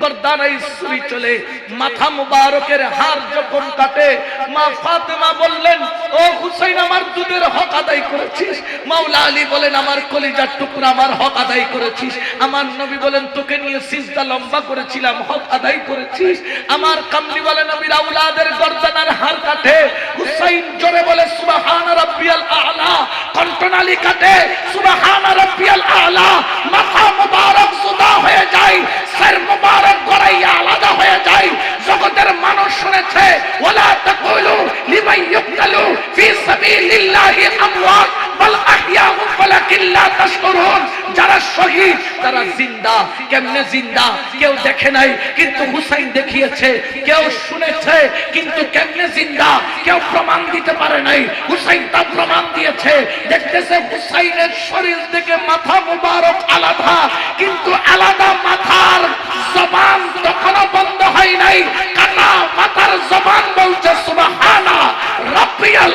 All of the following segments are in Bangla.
গর্দানে ছুরি চলে, মাথা মুবারকের হার যখন কাটে, মা ফাতেমা বললেন, ও হুসাইন আমার দুধের হক আদায় করেছিস। মাওলা আলী বলেন, আমার কলিজার টুকরা আমার হক আদায় করেছিস। আমার নবী বলেন, তোকে নিয়ে সিজদা লম্বা করেছিলাম, হক আদায় করেছিস। আমার কামলি বলে, নবীর আওলাদের গর্দানের হার কাটে, হুসাইন জোরে বলে সুবহান রাব্বিয়াল আ'লা, কণ্ঠনালী কাটে সুবহান রাব্বিয়াল আ'লা, মাথা মুবারক জুদা হয়ে যায়, সর মুবারক গড়াইয়া আলাদা হয়ে যায়। জগতের মানুষ শুনেছে, ওয়ালা তাকুলু লিমান ইউকতালু ফি সাবিলিল্লাহি আমওয়াত বাল আহইয়াউ ওয়ালাকিন লা তাশকুরুন। যারা শহীদ তারা জিন্দা। কেমনে জিন্দা? কেউ দেখে নাই কিন্তু হুসাইন দেখিয়েছে, কেউ শুনেছে কিন্তু কেমনে জিন্দা কেউ প্রমাণ দিতে পারে নাই, হুসাইন তা প্রমাণ দিয়েছে। দেখতেছে হুসাইনের শরীর থেকে মাথা মুবারক আলাদা, কিন্তু আলাদা মাথার জবান তখনও বন্ধ হয় নাই। কাটা মাথার জবান বলছে সুবহানা রাব্বিয়াল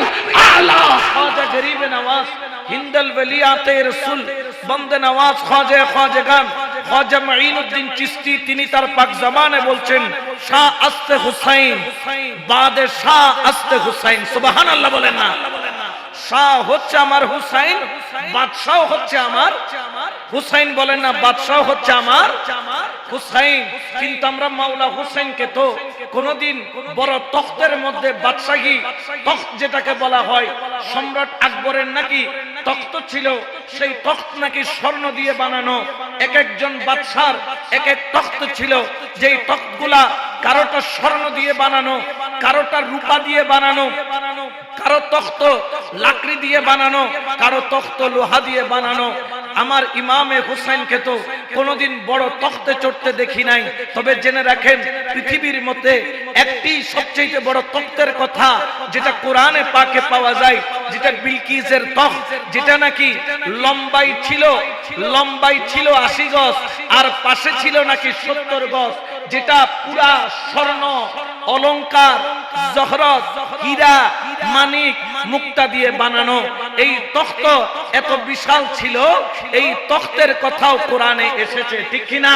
আ'লা। খাজা গরিবে নওয়াজ হিন্দল ওলিয়াতে রাসূল বন্দে নওয়াজ খাজা খাজা মুঈনুদ্দিন চিশতি তিনি তার পাক জবানে বলছেন, শাহ আস্তে হুসাইন বাদে শাহ আস্তে হুসাইন। সুবহানাল্লাহ বলেন না? শাহ হচ্ছে আমার হুসাইন, বাদশাহ হচ্ছে আমার হুসাইন। বলেন না বাদশাহ হচ্ছে আমার হুসাইন। কিন্তু আমরা মাওলা হুসাইনকে তো কোনদিন বড় তখ্তের মধ্যে বাদশাহী তখ্ত যেটাকে বলা হয়, সম্রাট আকবরের নাকি তখ্ত ছিল, সেই তখ্ত নাকি স্বর্ণ দিয়ে বানানো। এক একজন বাদশার এক এক তখ্ত ছিল, যেই তখ্তগুলা কারোটা স্বর্ণ দিয়ে বানানো, কারোটা রূপা দিয়ে বানানো, কারো তখ্ত লাকড়ি দিয়ে বানানো, কারো তখ্ত লোহা দিয়ে বানানো। আমার ইমামে হুসাইনকে তো কোনোদিন বড় তখ্তে চড়তে দেখি নাই। তবে জেনে রাখেন, পৃথিবীর মধ্যে একটি সবচেয়ে বড় তখ্তের কথা যেটা কোরআনে পাকে পাওয়া যায়, যেটা বিলকিসের তখ্ত, যেটা নাকি লম্বাই ছিল 80 গজ আর পাশে ছিল নাকি 70 গজ, যেটা পুরা স্বর্ণ অলংকার জহরত হীরা মানিক মুক্তা দিয়ে বানানো। এই তখ্ত এত বিশাল ছিল, এই তখ্তের কথাও কোরআনে এসেছে, ঠিক কি না?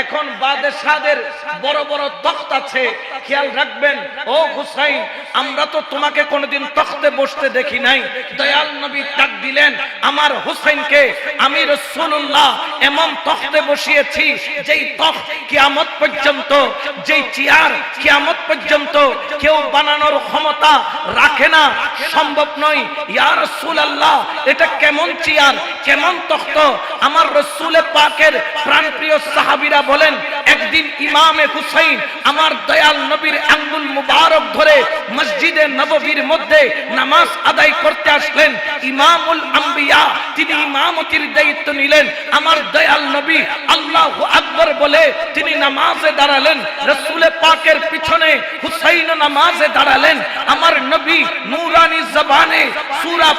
এখন বাদশাহদের বড় বড় তখ্ত আছে, খেয়াল রাখবেন। ও হুসাইন, আমরা তো তোমাকে কোনোদিন তখ্তে বসতে দেখি নাই। দয়াল নবী ডাক দিলেন, আমার হুসাইনকে আমি রাসূলুল্লাহ এমন তখ্তে বসিয়েছি, যেই তখ্ত কিয়ামত পর্যন্ত, যেই চেয়ার কিয়ামত পর্যন্ত কেউ বানানোর ক্ষমতা রাখে না, সম্ভব নয়। ইয়া রাসূলুল্লাহ, এটা কেমন চেয়ার, কেমন তখ্ত? আমার রাসূলে পাকের প্রাণপ্রিয় সাহাবীরা বলেন, একদিন ইমামে হুসাইন আমার দয়াল নবীর আঙ্গুল মুবারক ধরে মসজিদে নববীর মধ্যে নামাজ আদায় করতে আসলেন। ইমামুল আম্বিয়া তিনি ইমামতির দায়িত্ব নিলেন। আমার দয়াল নবী আল্লাহু আকবার বলে তিনি নামাজে দাঁড়ালেন। রাসূলে পাকের পিছনে হুসাইন নামাজে দাঁড়ালেন। আমার নবী নূরানি জবানে সূরা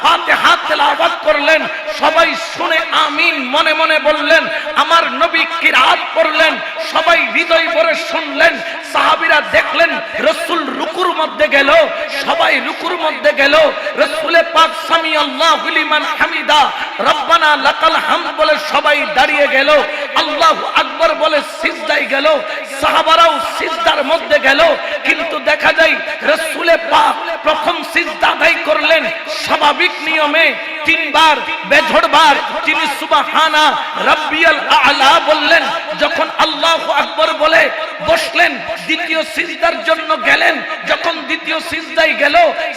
ফাতিহা তেলাওয়াত করলেন। সবাই শুনে আমিন মনে মনে বললেন। আমার নবী কিরাত পড়লেন, সবাই হৃদয় ভরে শুনলেন। সাহাবীরা দেখলেন রাসূল রুকুর মধ্যে গেল, সবাই রুকুর মধ্যে গেল। রাসূলে পাক সামি আল্লাহু লিমান হামিদা রব্বানা লাকাল হামদ বলে সবাই দাঁড়িয়ে গেল। আল্লাহু আকবার বলে সিজদায় গেল। সাহাবারাও সিজদার মধ্যে গেল। কিন্তু দেখা যায় রাসূলে পাক প্রথম সিজদা আদায় করলেন স্বাভাবিক নিয়মে 3 বার বেঝড়বার তিনি সুবহানা রাব্বিয়াল আ'লা বললেন। যখন আল্লাহু আকবার বলে বসলেন, দ্বিতীয় সিজদার জন্য গেলেন। যখন দ্বিতীয় সিজদায় গেল,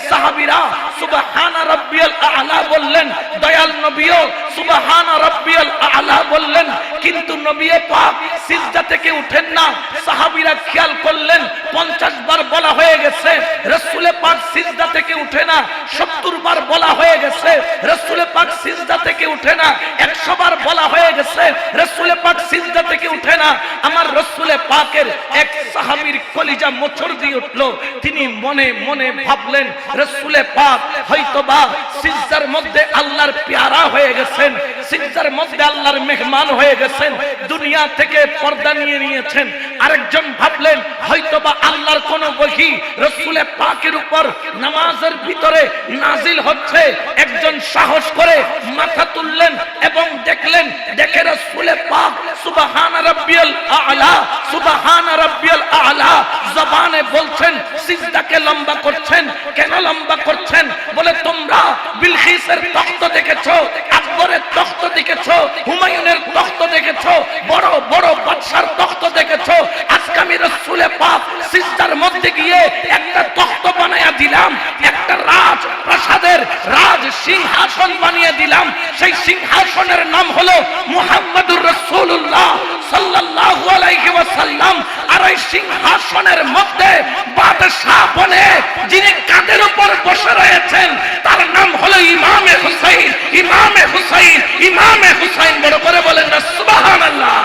সাহাবীরা সুবহানা রাব্বিয়াল আ'লা বললেন। দয়াল নবীও সুবহানা রাব্বিয়াল আ'লা বললেন। কিন্তু নবী পাক সিজদা থেকে উঠেন না। সাহাবীরা খেয়াল করলেন 50 বার বলা হয়ে গেছে, রাসূলে পাক সিজদা থেকে উঠে না। 70 বার বলা হয়ে গেছে, রাসূলে পাক সিজদা থেকে উঠে না। 100 বার বলা হয়ে গেছে, রাসূলে পাক সিজদা থেকে উঠে না। আমার রাসূলে পাকের এক সাহাবীর কলিজা মোচড় দিয়ে উঠলো। তিনি মনে মনে ভাবলেন রাসূলে পাক হয়তোবা সিজদার মধ্যে আল্লাহর পেয়ারা হয়ে গেছেন, সিজদার মধ্যে আল্লাহর মেহমান হয়ে গেছেন, দুনিয়া থেকে পর্দা নিয়ে নিয়েছেন। আরেকজন ভাবলেন হয়তোবা আল্লাহর কোন ওহী রাসূলে পাকের উপর নামাজের ভিতরে নাজিল হচ্ছে। একজন সাহস করে মাথা তুললেন এবং দেখলেন, দেখে রাসূলে পাক সুবহান রাব্বিয়াল আ'লা, সুবহান রাব্বিয়াল আ'লা জবানে বলছেন, সিজদাকে লম্বা করছেন। কেন লম্বা করছেন? বলে তোমরা বিলকিসের তখ্ত দেখেছো, আকবরের তখ্ত দেখেছো, হুমায়ুনের তখ্ত দেখেছো, বড় বড় বাদশার তখ্ত দেখেছো। আজকে আমি রাসূলে পাক সিজদার মধ্যে গিয়ে একটা তখ্ত বানায়া দিলাম, একটা রাজ প্রাসাদের রাজ সিংহাসন বানিয়ে দিলাম। সেই সিংহাসনের নাম হলো মুহাম্মাদুর রাসূলুল্লাহ সাল্লাল্লাহু আলাইহি ওয়াসাল্লাম। আর এই সিংহাসনের মধ্যে বাদশা বনে যিনি কাদের উপর বসে রয়েছেন তার নাম হলো ইমামে হুসাইন, ইমামে হুসাইন, ইমামে হুসাইন। বড় করে বলেন না সুবহানাল্লাহ।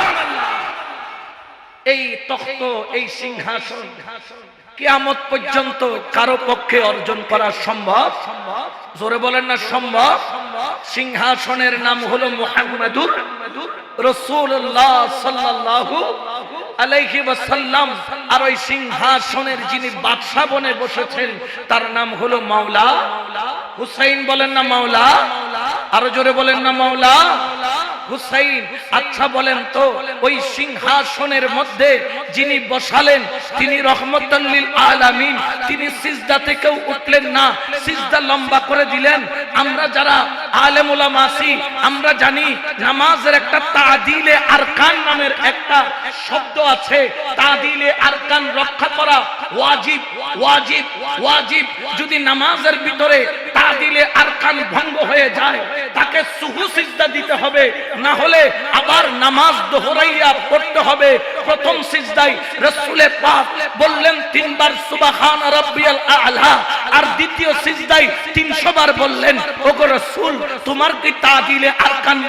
এই তখ্ত, এই সিংহাসন কিয়ামত পর্যন্ত কারো পক্ষে অর্জন করা সম্ভব? জোরে বলেন না সম্ভব। সিংহাসনের নাম হলো মুহাম্মাদুর রাসূলুল্লাহ সাল্লাল্লাহু আলাইহি ওয়াসাল্লাম। আর ওই সিংহাসনের যিনি বাদশা বনে বসেছেন তার নাম হলো মাওলা হুসাইন। বলেন না মাওলা, আরো জোরে বলেন না মাওলা হুসাইন। আচ্ছা বলেন তো ওই সিংহাসনের মধ্যে যিনি বসালেন তিনি রহমাতুল লিল আলামিন। তিনি সিজদা থেকেও উঠলেন না, সিজদা লম্বা করে দিলেন। আমরা যারা আলেম উলামা আছি আমরা জানি নামাজের একটা তাদিলে আরকান নামের একটা শব্দ আছে। তাদিলে আরকান রক্ষা করা ওয়াজিব, ওয়াজিব, ওয়াজিব। যদি নামাজের ভিতরে তাদিলে আরকান ভঙ্গ হয়ে যায় তাকে সুহু সিজদা দিতে হবে, না হলে আবার নামাজ দোহরাইয়া পড়তে হবে। প্রথম সিজদায় রাসূলে পাক বললেন 3 বার সুবহান রাব্বিয়াল আ'লা, আর দ্বিতীয় সিজদায় 300 বার বললেন ওগো রাসূল তোমার কি তাদিলে আরকান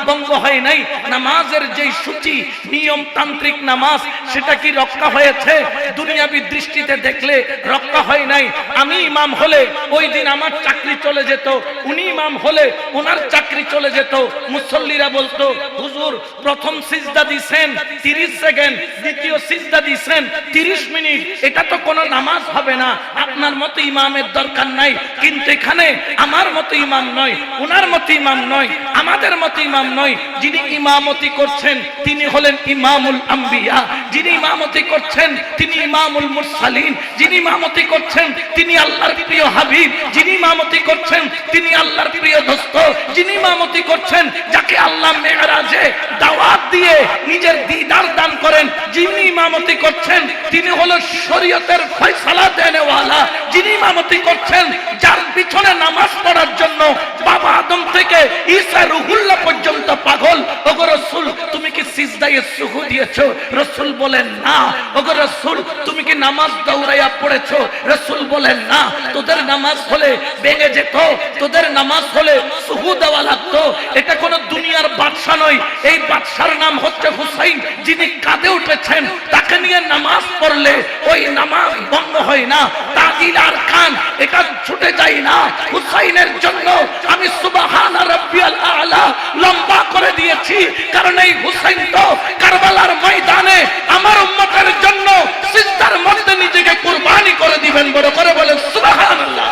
ভঙ্গ হয় নাই? নামাজের যেই সূচি নিয়ম তান্ত্রিক নামাজ সেটা কি রক্ষা হয়েছে? দুনিয়াবি দৃষ্টিতে দেখলে রক্ষা হয় নাই। আমি ইমাম হলে ওই দিন আমার চাকরি চলে যেত, উনি ইমাম হলে ওনার চাকরি চলে যেত। মুসল্লিরা বলতো হুজুর প্রথম সিজদা দিছেন 30 সেকেন্ড, দ্বিতীয় সিজদা দিছেন 30 মিনিট, এটা তো কোনো নামাজ হবে না। আপনার মতো ইমামের দরকার নাই। কিন্তু এখানে আমার মতো ইমাম নয়, ওনার মতো ইমাম নয়, আমাদের মতো ইমাম নয়। যিনি ইমামতি করছেন তিনি হলেন ইমামুল আম্বিয়া, যিনি ইমামতি করছেন তিনি ইমামুল মুরসালিন, যিনি ইমামতি করছেন তিনি আল্লাহর প্রিয় হাবিব, যিনি ইমামতি করছেন তিনি আল্লাহর প্রিয় দোস্ত, যিনি ইমামতি করছেন যাকে আল্লাহ মেরাজে দাওয়াত দিয়ে নিজের দিদার দান করেন, যিনি ইমামতি করছেন তিনি হলো শরীয়তের ফয়সালা দেনেওয়ালা, যিনি ইমামতি করছেন যার পিছনে নামাজ পড়ার জন্য বাবা আদম থেকে ঈসা রুহুল্লাহ পর্যন্ত পাগল। ওগো রাসূল তুমি কি সিজদায়ে সুহু দিয়েছো? রাসূল বলেন না। ওগো রাসূল তুমি কি নামাজ দৌড়াইয়া পড়েছো? রাসূল বলেন না। তোদের নামাজ হলে ভেঙে যেত, তোদের নামাজ হলে সুহু দেওয়া লাগতো। এটা কোনো দুনিয়ার বাদশা নয়, এই বাদশার নাম হচ্ছে হুসাইন, যিনি কাঁদে উঠেছেন। তাকে নিয়ে নামাজ পড়লে ওই নামাজ ভঙ্গ হয় না, তাদিল আরকান এটা ছুটে যায় না। হুসাইনের জন্য আমি সুবহান রাব্বিয়াল আ'লা লম্বা করে দিয়েছি, কারণ এই হুসাইন তো কারবালার ময়দানে আমার উম্মতের জন্য সিজদার মধ্যে নিজেকে কুরবানি করে দিবেন। বড় করে বলেন সুবহানাল্লাহ,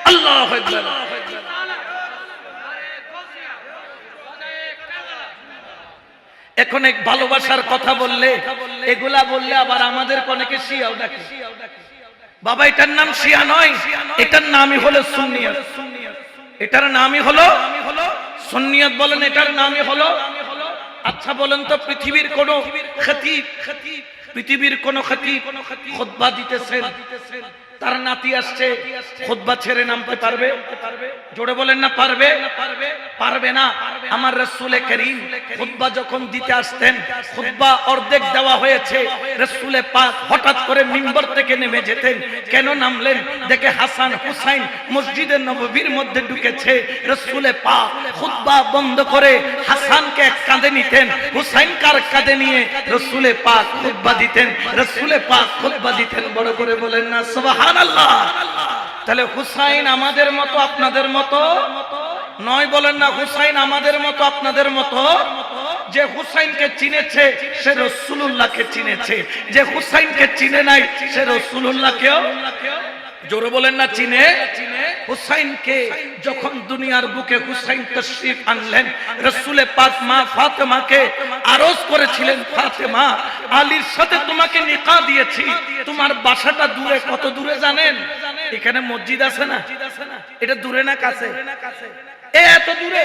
আল্লাহু আকবার। এখন এক ভালোবাসার কথা বললে এগুলা বললে আবার আমাদের অনেকে শিয়াও ডাকে। বাবা এটার নাম শিয়া নয়, এটার নামই হলো সুন্নিয়ত। এটার নামই হলো সুন্নিয়ত। বলেন এটার নামই হলো। আচ্ছা বলেন তো পৃথিবীর কোন খতিব, পৃথিবীর কোন খতিব খুতবা দিতেছেন, তার নাতি আসছে, খুতবা ছেড়ে নামতে পারবে? জোরে বলেন না পারবে? পারবে না। আমার রাসূলে কারীম খুতবা যখন দিতে আসতেন, খুতবা অর্ধেক দেওয়া হয়েছে, রাসূলে পাক হঠাৎ করে মিম্বর থেকে নেমে যেতেন। কেন নামলেন? দেখে হাসান হুসাইন মসজিদে নববীর মধ্যে ঢুকেছে। রাসূলে পাক খুতবা বন্ধ করে হাসানকে এক কাঁধে নিতেন, হুসাইনকে আর কাঁধে নিয়ে রাসূলে পাক খুতবা দিতেন, রাসূলে পাক খুতবা দিতেন। বড় করে বলেন না সুবহানাল্লাহ। তাহলে হুসাইন আমাদের মতো আপনাদের মতো নয়, বলেন না হুসাইন আমাদের মতো আপনাদের মতো। যে হুসাইনকে চিনেছে সে রাসূলুল্লাহকে চিনেছে, যে হুসাইনকে চিনে নাই সে রাসূলুল্লাহকেও জোরে বলেন না চিনে। হুসাইনকে যখন দুনিয়ার বুকে হুসাইন তশরীফ আনলেন, রাসূলে পাক মা ফাতেমাকে আরজ করেছিলেন, ফাতেমা আলীর সাথে তোমাকে নিকাহ দিয়েছি, তোমার বাসাটা দূরে, কত দূরে জানেন? এখানে মসজিদ আছে না, এটা দূরে না কাছে? এত দূরে,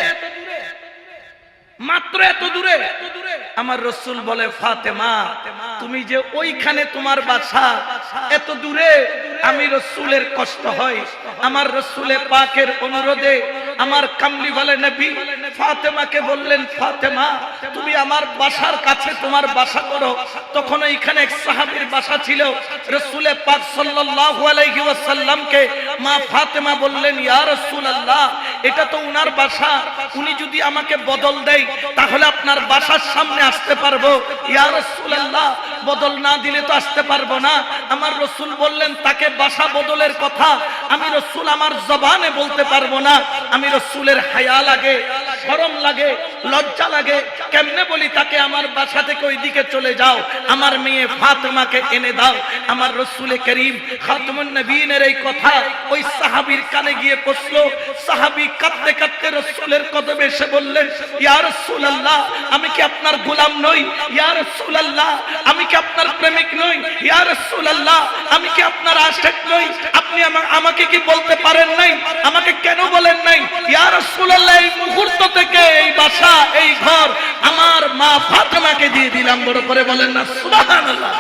মাত্র এত দূরে। আমার রাসূল বলে, ফাতেমা তুমি যে ওইখানে তোমার বাসা, এত দূরে, আমি রাসূলের কষ্ট হয়। আমার রাসূলে পাকের অনুরোধে আমার কামলি ওয়ালা নবী ফাতেমাকে বললেন, ফাতেমা তুমি আমার বাসার কাছে তোমার বাসা করো। তখন ওইখানে এক সাহাবীর বাসা ছিল। রাসূলে পাক সাল্লাল্লাহু আলাইহি ওয়াসাল্লামকে মা ফাতেমা বললেন, ইয়া রাসূলুল্লাহ এটা তো উনার বাসা, উনি যদি আমাকে বদল দেয় তাহলে আপনার বাসার সামনে আসতে পারবো। ইয়া রাসূলুল্লাহ বদল না দিলে তো আসতে পারবো না। আমার রাসূল বললেন, তাকে বাসা বদলের কথা আমি রাসূল আমার জবানে বলতে পারবো না। আমি রাসূলের হায়া লাগে, শরম লাগে, লজ্জা লাগে, কেমনে বলি তাকে আমার বাসা থেকে ওইদিকে চলে যাও, আমার মেয়ে ফাতেমাকে এনে দাও। আমার রাসূলে করিম খাতামুন নবীনের এই কথা ওই সাহাবীর কানে গিয়ে পৌঁছলো। সাহাবী কাঁদতে কাঁদতে রাসূলের কদমে এসে বললেন, ইয়া রাসূলুল্লাহ আমি কি আপনার গোলাম নই? ইয়া রাসূলুল্লাহ আমি কি আপনার প্রেমিক নই? ইয়া রাসূলুল্লাহ আমি কি আপনার আশিক নই? আপনি আমাকে কি বলতে পারেন নাই? আমাকে কেন বলেন নাই? ইয়া রাসূলুল্লাহ এই মুহূর্ত থেকে এই বাসা, এই ঘর আমার মা ফাতেমাকে দিয়ে দিলাম। বড় করে বলেন না সুবহানাল্লাহ।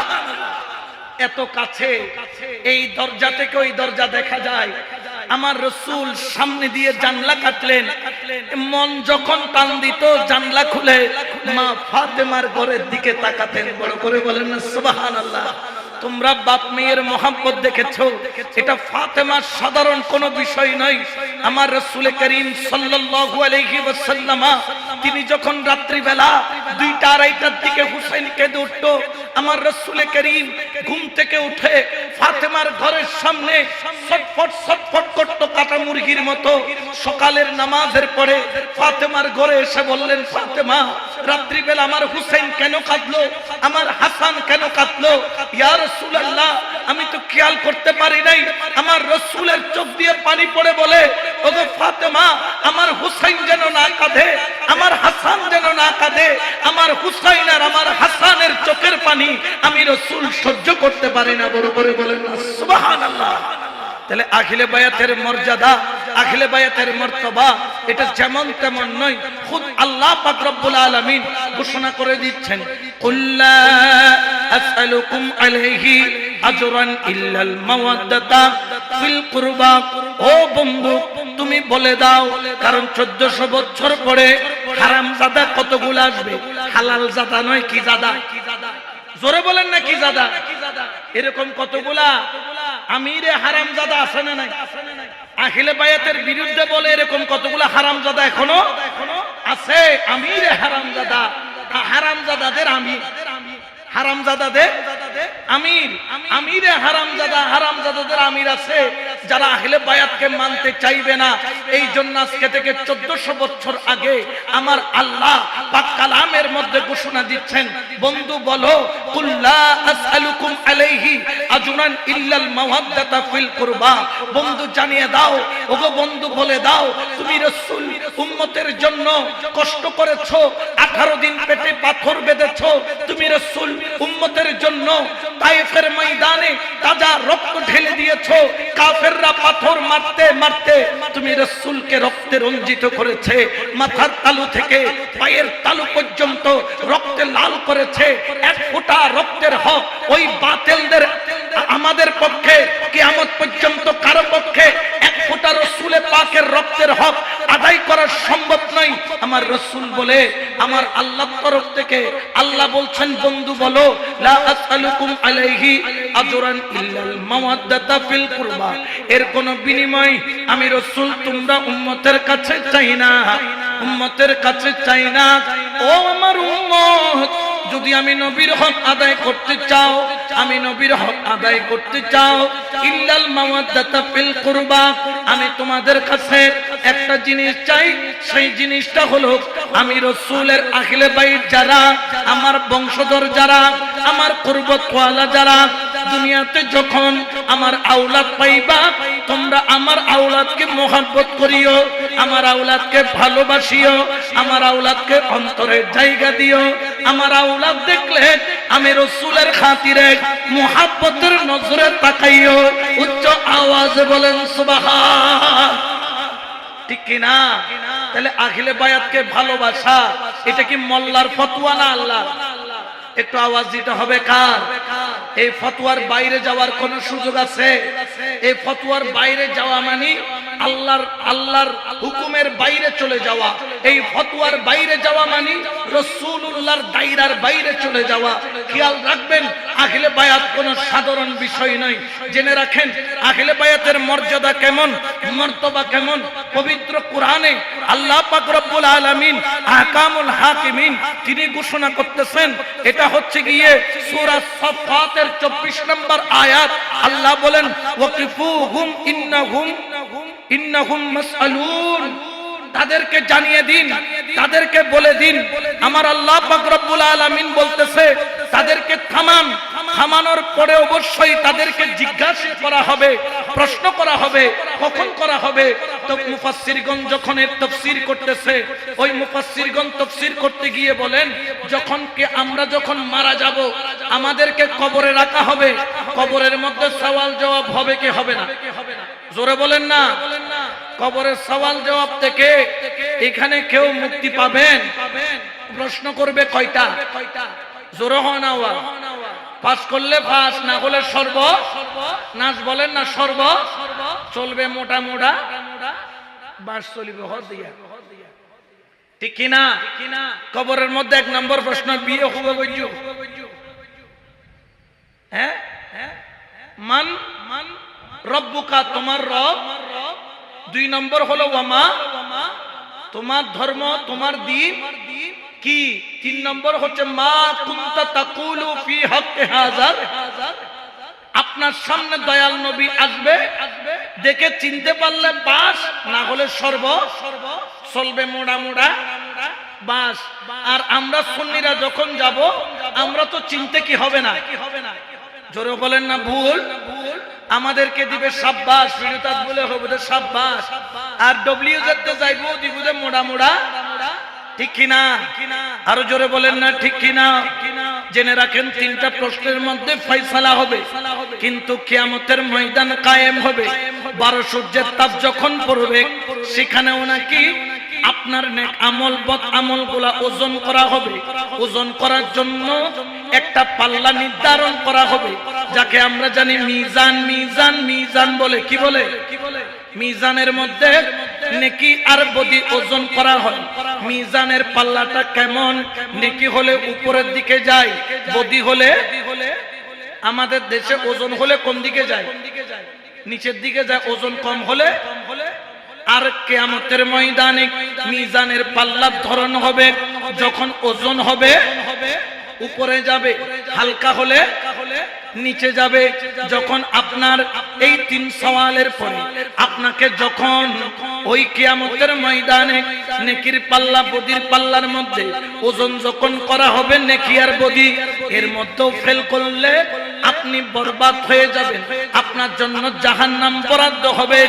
এত কাছে, এই দরজা থেকে ওই দরজা দেখা যায়। আমার রাসূল সামনে দিয়ে জানলা কাটলেন, মন যখন টান দিত জানলা খুলে মা ফাতেমার ঘরের দিকে তাকাতেন। বড় করে বলেন না সুবহানাল্লাহ। তোমরা বাপ মেয়ের মহব্বত দেখেছো, এটা ফাতেমার সাধারণ কোনো বিষয় নয়। আমার রাসূল করিম সাল্লাল্লাহু আলাইহি ওয়াসাল্লাম তিনি যখন রাত্রি বেলা 2টা 2:30টার দিকে হুসাইন কেঁদে উঠতো, আমার রাসূল করিম ঘুম থেকে উঠে ফাতেমার ঘরের সামনে ছটফট ছটফট করতো কাটা মুরগির মতো। সকালের নামাজের পরে ফাতেমার ঘরে এসে বললেন, ফাতেমা রাত্রি বেলা আমার হুসাইন কেন কাঁদলো, আমার হাসান কেন কাঁদলো? ইয়া রাসূলুল্লাহ আমি তো খেয়াল করতে পারি নাই। আমার রাসূলের চোখ দিয়ে পানি পড়ে বলে, ওগো ফাতেমা আমার হুসাইন যেন না কাঁদে, আমার হাসান যেন না কাঁদে। আমার হুসাইন আর আমার হাসানের চোখের পানি আমি রাসূল সহ্য করতে পারি না। বড় করে বলেন না সুবহানাল্লাহ। তাহলে আখিলে বায়াতের মর্যাদা, আখিলে বায়াতের মর্তবা এটা যেমন তেমন নয়। খুদ আল্লাহ পাক রব্বুল আলামিন ঘোষণা করে দিচ্ছেন, কুল্লা আসআলুকুম আলাইহি আজরান ইল্লাল মাওয়াদ্দাতা ফিল কুরবা। ও বন্ধু তুমি বলে দাও, কারণ 1400 বছর পরে হারামজাদা কতগুলো আসবে, হালাল জাদা নয়, কি জাদা? জোরে বলেন না কি জাদা? এরকম কতগুলা আমিরে হারামজাদা আছে না নাই? আখিলে বায়াতের বিরুদ্ধে বলে এরকম কতগুলা হারামজাদা এখনো আছে। আমিরে হারামজাদা, হারামজাদাদের আমির, হারামজাদাদের আমির, আমিরে হারামজাদা, হারামজাদাদের আমির আছে যারা আহলে বায়াতকে মানতে চাইবে না। এই জন্য আজকে থেকে 1400 বছর আগে আমার আল্লাহ পাক কালামের মধ্যে ঘোষণা দিচ্ছেন, বন্ধু বলো কুল্লা আসআলুকুম আলাইহি আজরান ইল্লাল মাওয়াদ্দাতা ফিল কুরবা। বন্ধু জানিয়ে দাও, ওগো বন্ধু বলে দাও, তুমি রাসূল উম্মতের জন্য কষ্ট করেছো, 18 দিন পেটে পাথর বেঁধেছো। তুমি রাসূল উম্মতের জন্য তায়েফের ময়দানে তাজা রক্ত ঢেলে দিয়েছো। কাফেররা পাথর মারতে মারতে তুমি রাসূলকে রক্তে রঞ্জিত করেছে। মাথার তালু থেকে পায়ের তালু পর্যন্ত রক্তে লাল করেছে। এক ফোঁটা রক্তের হক ওই বাতিলদের আমাদের পক্ষে কিয়ামত পর্যন্ত কারো পক্ষে এক ফোঁটা রাসূলে পাকের রক্তের হক আদায় করা সম্ভব নয়। আমার রাসূল বলে, আমার আল্লাহর তরফ থেকে আল্লাহ বলছেন, বন্ধু বলো লা আসআলুকুম আলাইহি আজরান ইল্লাল মাওয়াদ্দাতা ফিল কুরবা। এর কোনো বিনিময় আমি রাসূল তোমরা উম্মতের কাছে চাই না। উম্মতের কাছে চাই না, ও আমার উম্মত, যদি আমি নবীর হক আদায় করতে চাও, আমি নবীর হক আদায় করতে চাও, ইল্লাল মাওয়াদ্দাতা ফিল কুরবা, আমি তোমাদের কাছে একটা জিনিস চাই, সেই জিনিসটা হলো আমি রাসূলের আহলে বাইত যারা, আমার বংশধর যারা, আমার কুরবতওয়ালা যারা, দুনিয়াতে যখন আমার আওলাদ পাইবা, তোমরা আমার আওলাদকে মোহাব্বত করিও, আমার আওলাদকে ভালোবাসিও, আমার আওলাদকে অন্তরের জায়গা দিও, আমার আওলাদ দেখলে আমি রাসূলের খাতিরে মোহাব্বতের নজরে তাকাইও। উচ্চ আওয়াজে বলেন সুবহান। ঠিক কি না? তাহলে আহলে বায়াতকে ভালোবাসা, এটা কি মোল্লার ফতোয়া না আল্লাহ? একটু আওয়াজ দিতে হবে কার? এই ফতোয়ার বাইরে যাওয়ার কোন সুযোগ আছে? এই ফতোয়ার বাইরে যাওয়া মানে আল্লাহর হুকুমের বাইরে চলে যাওয়া। এই ফতোয়ার বাইরে যাওয়া মানে রাসূলুল্লাহর দায়রার বাইরে চলে যাওয়া। খেয়াল রাখবেন, আহলে বায়াত কোনো সাধারণ বিষয় নয়। জেনে রাখেন আহলে বায়াতের মর্যাদা কেমন, মর্তবা কেমন। পবিত্র কোরআনে আল্লাহ পাক রব্বুল আলামিন আহকামুল হাকিমিন তিনি ঘোষণা করতেছেন, এটা হচ্ছে গিয়ে সূরা সাফফাতের 24 নম্বর আয়াত। আল্লাহ বলেন ওয়াকিফুহুম ইন্নাহুম মাসআলুন, তাদেরকে জানিয়ে দিন, তাদেরকে বলে দিন। আমার আল্লাহ পাক রব্বুল আলামিন বলতেছে তাদেরকে থামান, থামানোর পরে অবশ্যই তাদেরকে জিজ্ঞাসা করা হবে, প্রশ্ন করা হবে। কখন করা হবে? তো মুফাসসিরগণ যখন এর তাফসীর করতেছে, ওই মুফাসসিরগণ তাফসীর করতে গিয়ে বলেন আমরা যখন মারা যাব, আমাদেরকে কবরে রাখা হবে, কবরের মধ্যে সওয়াল জবাব হবে কি হবে না? জোরে বলেন না। কবরের সওয়াল জবাব থেকে এখানে কেউ মুক্তি পাবেন? প্রশ্ন করবে কয়টা? জোরে হয় না? পাস করলে পাস, না হলে সর্ব নাশ। বলেন না সর্ব চলবে, মোটা মোটা বাস চলিবে হর দিয়া। ঠিক কিনা? কবরের মধ্যে 1 নম্বর প্রশ্ন, বিয়ে হবে বৈজু? হ্যাঁ, মান রব্বুকা, তোমার রব। 2 নম্বর হলো ওয়ামা, তোমার ধর্ম, তোমার দ্বীন কি। 3 নম্বর হচ্ছে মা কুনতা তাকুলু ফি হাক্কি হাযার, আপনার সামনে দয়াল নবী আসবে, দেখে চিনতে পারলে বাস, না হলে সর্ব চলবে মোড়া মোড়া বাস। আর আমরা সুন্নিরা যখন যাব, আমরা তো চিনতে কি হবে না? জোরে বলেন না ভুল। আমাদেরকে দিবে সাব্বাস, বিরতাত বলে হবে সাব্বাস, আর ডব্লিউজেতে যাইবো দিবুদে মোড়া মোড়া। ঠিক কিনা? আরো জোরে বলেন না ঠিক কিনা? জেনে রাখেন 3টা প্রশ্নের মধ্যে ফয়সালা হবে, কিন্তু কিয়ামতের ময়দান কায়েম হবে। 12 সূর্যের তাপ যখন পড়বে, সেখানেও নাকি আপনার নেক আমল বদ আমলগুলা ওজন করা হবে। ওজন করার জন্য একটা পাল্লা নির্ধারণ করা হবে, যাকে আমরা জানি মিজান। মিজান মিজান বলে, কি বলে? মিজানের মধ্যে নেকি আর বদি ওজন করা হয়। মিজানের পাল্লাটা কেমন? নেকি হলে উপরের দিকে যায়, বদি হলে আমাদের দেশে ওজন হলে কোন দিকে যায়? নিচের দিকে যায়। ওজন কম হলে আর কিয়ামতের ময়দানে মিজানের পাল্লার ধরন হবে, যখন ওজন হবে উপরে যাবে, হালকা হলে নিচে যাবে। যখন আপনার এই 3 সওয়ালের পরে আপনাকে যখন ওই কিয়ামতের ময়দানে নেকির পাল্লা বদির পাল্লার মধ্যে ওজন যখন করা হবে, নেকি আর বদি এর মধ্যেও ফেল করলে আপনি বরবাদ হয়ে যাবেন, আপনার জন্য জাহান্নাম বরাদ্দ হবে।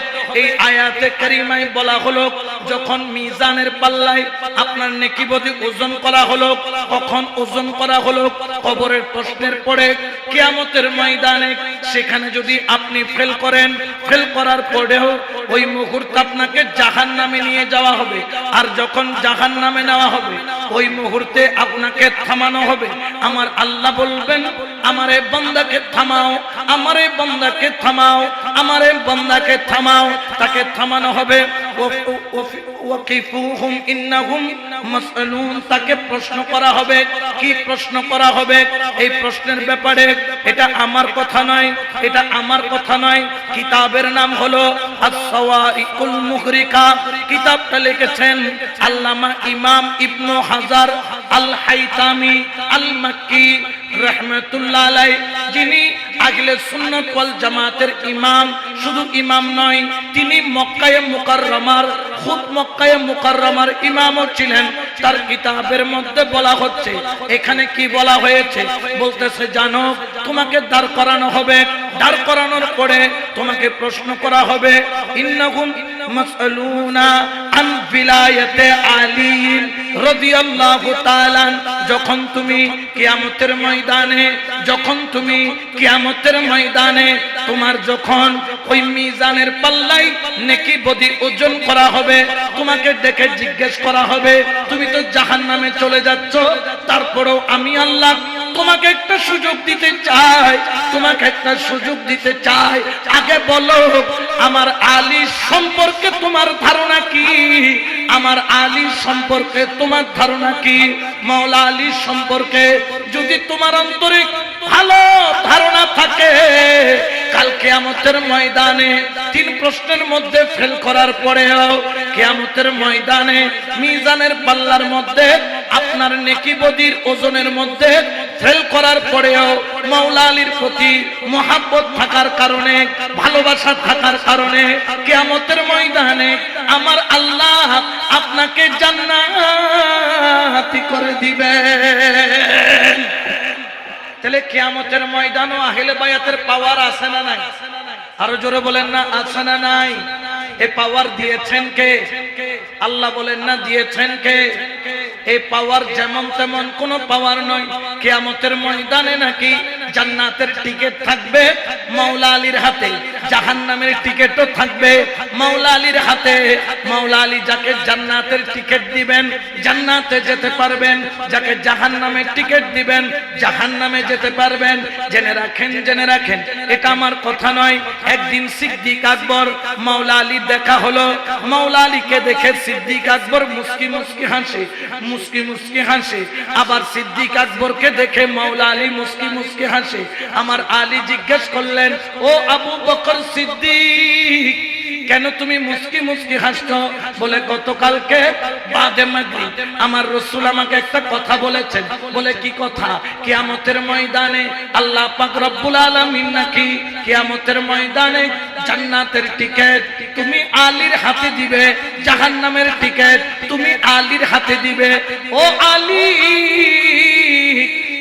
এই আয়াতে কারিমায় বলা হলো, যখন মিজানের পাল্লায় আপনার নেকি বদি ওজন করা হলো, কখন ওজন করা হলো? কবরের প্রশ্নের পরে কিয়ামতের ময়দানে। সেখানে যদি আপনি ফেল করেন, ফেল করার পরেও ওই মুহূর্তে আপনাকে জাহান্নামে নিয়ে যাওয়া হবে। আর যখন জাহান্নামে নেওয়া হবে, ওই মুহূর্তে আপনাকে থামানো হবে। আমার আল্লাহ বলবেন, আমার এই বান্দাকে থামাও, আমার এই বান্দাকে থামাও, আমার এই বান্দাকে থামাও। তাকে থামানো হবে। ওয়াকিফুহুম ইন্নাহুম মাসআলুন, তাকে প্রশ্ন করা হবে। কি প্রশ্ন করা হবে? এই প্রশ্নের ব্যাপারে এটা আমার কথা নয়, এটা আমার কথা নয়। কিতাবের নাম হলো আস-সাওয়াইকুল মুগরিকা। কিতাবটা লিখেছেন আল্লামা ইমাম ইবনে হাজার আল হাইতামি আল মাক্কি রাহমাতুল্লাহ আলাইহি, যিনি আহলে সুন্নাত ওয়াল জামাতের ইমাম। শুধু ইমাম নয়, তিনি মক্কায়ে মুকাররমার খুদ মক্কায়ে মুকাররমার ইমামও ছিলেন। তার কিতাবের মধ্যে বলা হচ্ছে, এখানে কি বলা হয়েছে? বলতেছে জানো, তোমাকে দাঁড় করানো হবে, দাঁড় করানোর পরে তোমাকে প্রশ্ন করা হবে ইন্নাহুম মাসআলুনা আন বিলায়াতে আলী রাদিয়াল্লাহু তাআলা। যখন তুমি কিয়ামতের ময়দানে, যখন তুমি কিয়ামতের ময়দানে তোমার যখন ওই মিজানের পাল্লাই নেকি বদি ওজন করা হবে, তোমাকে ডেকে জিজ্ঞেস করা হবে তুমি তো জাহান্নামে চলে যাচ্ছ, তারপরেও আমি আল্লাহ তোমাকে একটা সুযোগ দিতে চাই, তোমাকে একটা সুযোগ দিতে চাই। আগে বলো আমার আলী সম্পর্কে তোমার ধারণা কি? আমার আলী সম্পর্কে তোমার ধারণা কি? মাওলা আলী সম্পর্কে যদি তোমার অন্তরে ভালো ধারণা থাকে, কাল কিয়ামতের ময়দানে তিন প্রশ্নের মধ্যে ফেল করার পরেও কিয়ামতের ময়দানে মিজানের পাল্লার মধ্যে আপনার নেকি বদির ওজনের মধ্যে ফেল করার পরেও মাওলা আলীর প্রতি মহব্বত থাকার কারণে, ভালোবাসা থাকার কারণে কিয়ামতের ময়দানে আমার আল্লাহ আপনাকে জান্নাতি করে দিবেন। তাহলে কিয়ামতের ময়দানও আহলে বায়াতের পাওয়ার আছে না নাই? আরো জোরে বলেন না, আছে না নাই? এই পাওয়ার দিয়েছেন কে? আল্লাহ বলেন না দিয়েছেন কে? এই পাওয়ার যেমন তেমন কোন পাওয়ার নয়। কিয়ামতের ময়দানে নাকি জান্নাতের টিকিট থাকবে মাওলা আলীর হাতে, জাহান্নামের টিকিটও থাকবে মাওলা আলীর হাতে। মাওলা আলী যাকে জান্নাতের টিকিট দিবেন জান্নাতে যেতে পারবেন, যাকে জাহান্নামের টিকিট দিবেন জাহান্নামে যেতে পারবেন। জেনে রাখেন, জেনে রাখেন, এটা আমার কথা নয়। একদিন সিদ্দিক আকবর মাওলা আলী দেখা হলো, মাওলা আলীকে দেখে সিদ্দিক আকবর মুস্কি মুস্কি হাসে, মুস্কি মুস্কি হাসে। আবার সিদ্দিক আকবরকে দেখে মাওলা আলী মুস্কি মুস্কি হাসে। আমার আলী জিজ্ঞেস করলেন, ও আবু বকর সিদ্দিক, কেন তুমি মুস্কি মুস্কি হাসছো? বলে গতকালকে বাদে মাগরিব আমার রাসূল আমাকে একটা কথা বলেছেন। বলে কি কথা? কিয়ামতের ময়দানে আল্লাহ পাক রব্বুল আলামিন নাকি কিয়ামতের ময়দানে জান্নাতের টিকিট তুমি আলীর হাতে দিবে, জাহান্নামের টিকিট তুমি আলীর হাতে দিবে। ও আলী,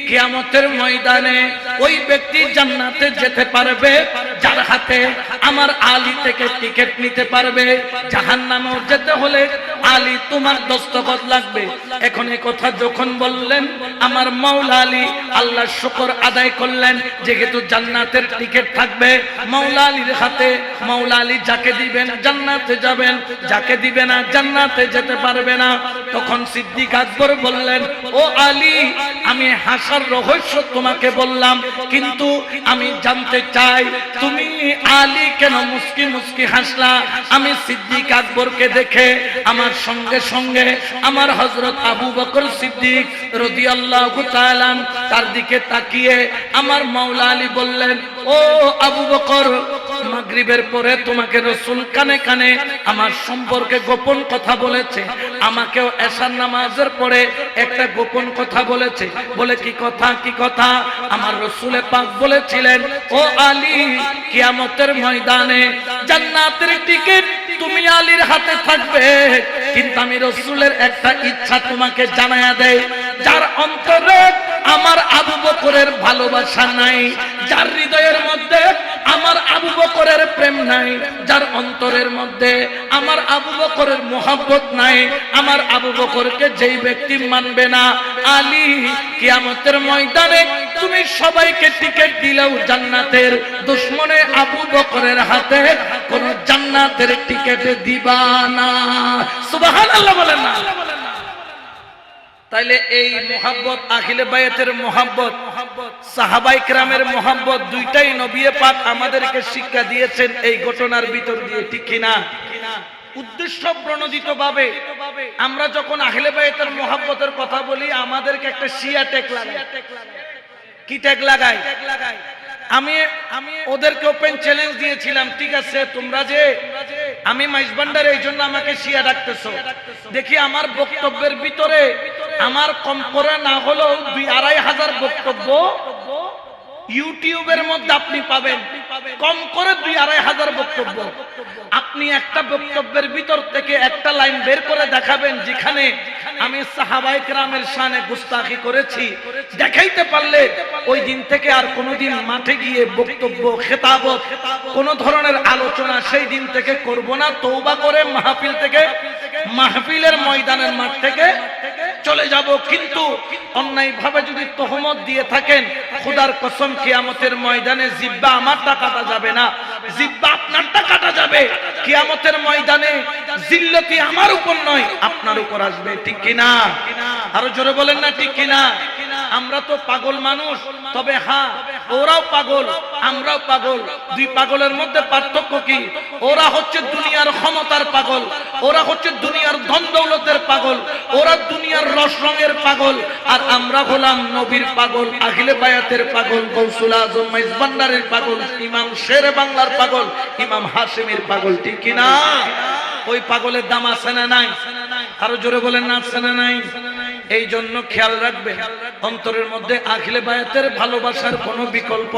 কিয়ামতের ময়দানে ওই ব্যক্তি জান্নাতে যেতে পারবে যার হাতে আমার আলী থেকে টিকিট নিতে পারবে। জাহান্নামেও যেতে হলে আলী তোমার দস্তখত লাগবে। এখন এই কথা যখন বললেন আমার মাওলা আলী আল্লাহর শুকর আদায় করলেন, যেহেতু জান্নাতের টিকিট থাকবে মাওলা আলীর হাতে, মাওলা আলী যাকে দিবেন জান্নাতে যাবেন, যাকে দিবে না জান্নাতে যেতে পারবে না। তখন সিদ্দিক আকবর বললেন, ও আলী, আমি হাসার রহস্য তোমাকে বললাম, কিন্তু আমি জানতে চাই তুমি আলী কেন মুস্কি মুস্কি হাসলা? আমি সিদ্দিক আকবরকে দেখে আমার সঙ্গে সঙ্গে আমার হযরত আবু বকর সিদ্দিক রাদিয়াল্লাহু তাআলা তার দিকে তাকিয়ে আমার মাওলা আলী বললেন, ও আবু বকর, মাগরিবের পরে তোমাকে রাসূল কানে কানে আমার সম্পর্কে গোপন কথা বলেছে, আমাকেও এশার নামাজের পরে একটা গোপন কথা বলেছে। বলে কি কথা? কি কথা? আমার রাসূল পাক বলেছিলেন, ও আলী, কিয়ামতের ময়দানে জান্নাতের টিকিট তুমি আলীর হাতে থাকবে, কিন্তু আমি রাসূলের একটা ইচ্ছা তোমাকে জানায়া দেই, যার অন্তরে আমার আবু বকরের ভালোবাসা নাই, যার হৃদয়ের মধ্যে আমার আবু বকরের প্রেম নাই, যার অন্তরের মধ্যে আমার আবু বকরের মোহাব্বত নাই, আমার আবু বকরকে যেই ব্যক্তি মানবে না, আলী, কিয়ামতের ময়দানে তুমি সবাইকে টিকিট দিলেও জান্নাতের দুশমনে আবু বকরের হাতে কোন জান্নাতের টিকিট দিবা না। সুবহানাল্লাহ বলেন না? তাইলে এই মোহাব্বত, আখিলে বায়াতের মোহাব্বত, সাহাবায়ে কেরামের মোহাব্বত, দুইটাই নবী পাক আমাদেরকে শিক্ষা দিয়েছেন এই ঘটনার ভিতর দিয়ে, ঠিক কিনা? উদ্দেশ্য প্রণোদিতভাবে আমরা যখন আহলে বাইতের মুহাব্বতের কথা বলি আমাদেরকে একটা শিয়া ট্যাগ লাগায়। কি ট্যাগ লাগায়? আমি ওদেরকে ওপেন চ্যালেঞ্জ দিয়েছিলাম, ঠিক আছে তোমরা যে আমি মাইজভান্ডার এই জন্য আমাকে শিয়া ডাকতেছো, দেখি আমার বক্তব্যের ভিতরে আমার কম করে না হলেও 2-2,500 বক্তব্য ইউটিউবের মধ্যে আপনি পাবেন, কম করে 2-2,500 বক্তব্য। আপনি একটা বক্তব্যের ভিতর থেকে একটা লাইন বের করে দেখাবেন যেখানে আমি সাহাবায়ে কেরামের শানে গুস্তাখি করেছি, দেখাইতে পারলে ওই দিন থেকে আর কোনোদিন মাঠে গিয়ে বক্তব্য খেতাবত কোন ধরনের আলোচনা সেই দিন থেকে করব না। তওবা করে মাহফিল থেকে, মাহফিলের ময়দানের মাঠ থেকে চলে যাব। কিন্তু অন্যায় ভাবে যদি তহমত দিয়ে থাকেন, খোদার কসম কিয়ামতের ময়দানে জিব্বা আমারটা কাটা যাবে না, জিব্বা আপনারটা কাটা যাবে। কিয়ামতের ময়দানে জিল্লতি আমার উপর নয় আপনার উপর আসবে, ঠিক কিনা? আরো জোরে বলেন না ঠিক কিনা? আমরা তো পাগল মানুষ, তবে হ্যাঁ ওরাও পাগল আমরাও পাগল। দুই পাগলের মধ্যে পার্থক্য কি? ওরা হচ্ছে দুনিয়ার ক্ষমতার পাগল, ওরা হচ্ছে দুনিয়ার ধন দৌলতের পাগল, ওরা দুনিয়ার রস রঙের পাগল, আর আমরা হলাম নবীর পাগল, আহলে বায়াতের পাগল, গৌসুল আজম মাইজভান্ডারের পাগল, ইমাম শেরে বাংলার পাগল, ইমাম হাশেমের পাগল, ঠিক কিনা? ওই পাগলের দাম আছে না নাই? আরো জোরে বলেন না আছে না নাই? এই জন্য খেয়াল রাখবেন অন্তরের মধ্যে আহলে বায়াতের ভালোবাসার কোনো বিকল্প।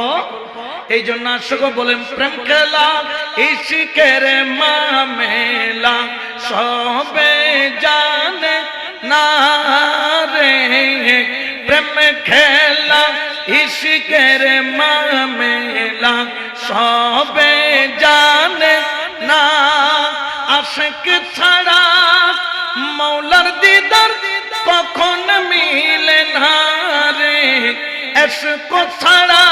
এই জন্য আশিক বলেন প্রেম খেলা ইশকের মামেলা সবে জানে না রে, প্রেম খেলা ইশকের মামেলা সবে জানে না, আশিক ছাড়া মৌলার দিদার কখন মিলে না রে, এশক ছাড়া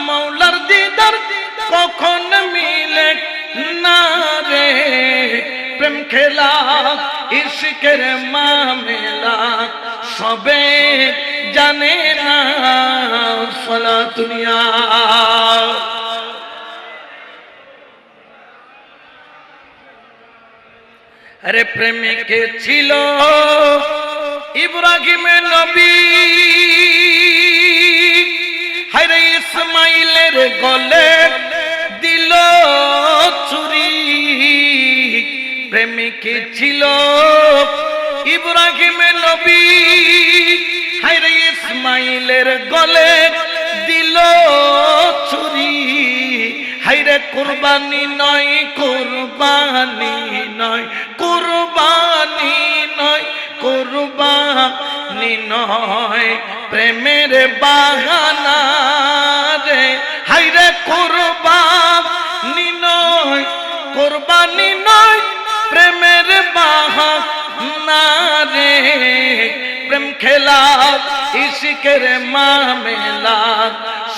মৌলার দিদার কখন মিলে না রে, প্রেম খেলা ইশকের মামেলা সবে জানে না। সালা দুনিয়া আরে প্রেমিকে ছিল ইব্রাহিম নবী, হায়রে ইসমাইলের গলে দিল ছুরি। প্রেমিকে ছিল ইব্রাহিম নবী, হায়রে ইসমাইলের গলে দিল ছুরি। হায়রে কুরবানি নয়, কুরবানি নয়, কুরবানি নয়, কুরবানি নয়, প্রেমের বাহানা রে। হায়রে কুরবানি নয়, কুরবানি নয়, প্রেমের বাহানা রে, প্রেম খেলা ইশকের মামেলা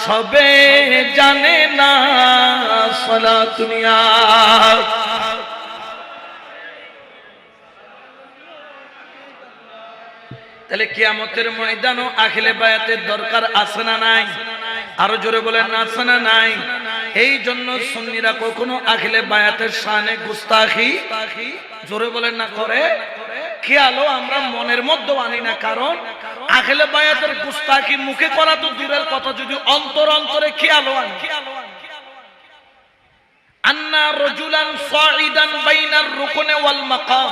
সবে জানে না। সালা দুনিয়া তাহলে কিয়ামতের ময়দানও আহলে বায়াতের দরকার আছে না নাই? আরো জোরে বলেন না আছে না নাই? এই জন্য সুন্নিরা কখনো আহলে বায়াতের শানে গুস্তাখি জোরে বলেন না করে খেয়ালও আমরা মনের মধ্যে আনি না। কারণ আহলে বায়াতের গুস্তাখি মুখে করা তো দূরের কথা, যদি অন্তর অন্তরে খেয়ালও আনি। আন্না রাজুলান সাইদান বাইনার রুকনে ওয়াল মাকাম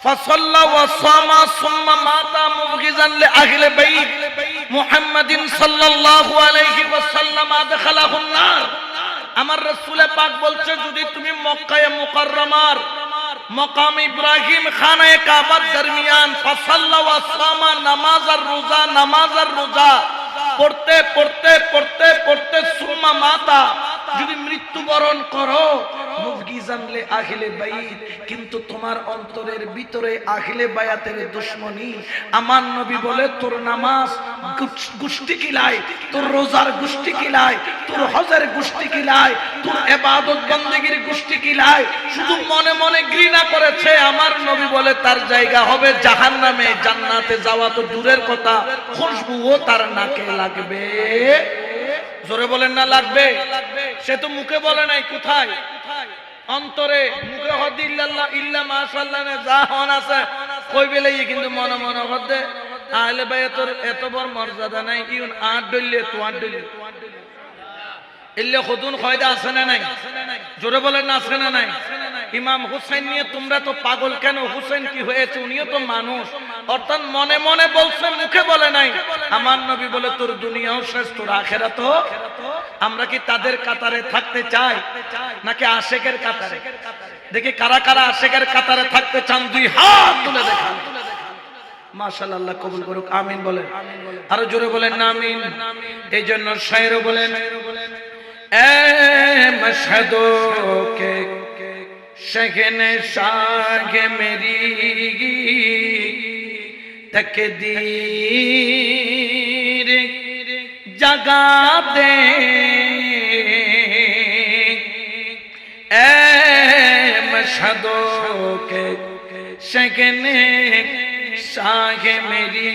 فصلى وصام ثم مات مبغضا لأهل بيت محمد صلى الله عليه وسلم أدخله النار। আমার রাসূল পাক বলছে যদি তুমি মক্কায়ে মুকাররমার মকাম ইব্রাহিম খানায়ে কাবার দরমিয়ান ফসল্লা ওয়া সামা নামাজ আর রোজা পড়তে পড়তে পড়তে পড়তে সুম্মা মাতা যদি মৃত্যুবরণ করো মুফগিজান লে আহলে বাইত, কিন্তু তোমার অন্তরের ভিতরে আহলে বায়াতের দুশমনী, আমার নবী বলে তোর নামাজ গুষ্টি কিলায়, তোর রোজার গুষ্টি কিলায়, তোর হজের গুষ্টি কিলায়, তোর ইবাদত বندگির গুষ্টি কিলায়, শুধু মনে মনে ঘৃণা করেছে। আমার নবী বলে তার জায়গা হবে জাহান্নামে, জান্নাতে যাওয়া তো দূরের কথা, খুশবুও তার নাকে লাগবে। জোরে বলেন না লাগবে? সে তো মুখে বলে নাই, কোথায় অন্তরে মুখে হদ ইল্লাল্লাহ ইল্লা মাশাআল্লাহ না যা হন আছে কই বেলাই কিন্তু মনে মনে হদে আহলে বাইতের এত বড় মর্যাদা নাই ইউন আট দইলে তো আট দইলে ইল্লে খুদুন কয়দা আছে না নাই জোরে বলেন না আছে না নাই ইমাম হুসাইন নিয়ে তোমরা তো পাগল কেন হুসাইন কি হয়েছে উনিও তো মানুষ অর্থাৎ মনে মনে বলছে মুখে বলে নাই আমার নবী বলে তোর দুনিয়াও শেষ তোর আখিরাতও আমরা কি তাদের কাতারে থাকতে চাই নাকি আশিকের কাতারে দেখি কারা কারা আশিকের কাতারে থাকতে চান দুই হাত তুলে দেখান মাশাআল্লাহ আল্লাহ কবুল করুক আমিন বলেন আরো জোরে বলেন না আমিন এইজন্য শায়ের বলেন এ মশহদো কে শহনে শাহ মেরি তকদীর जगा दे ए मशहदो के शगने शाह मेरी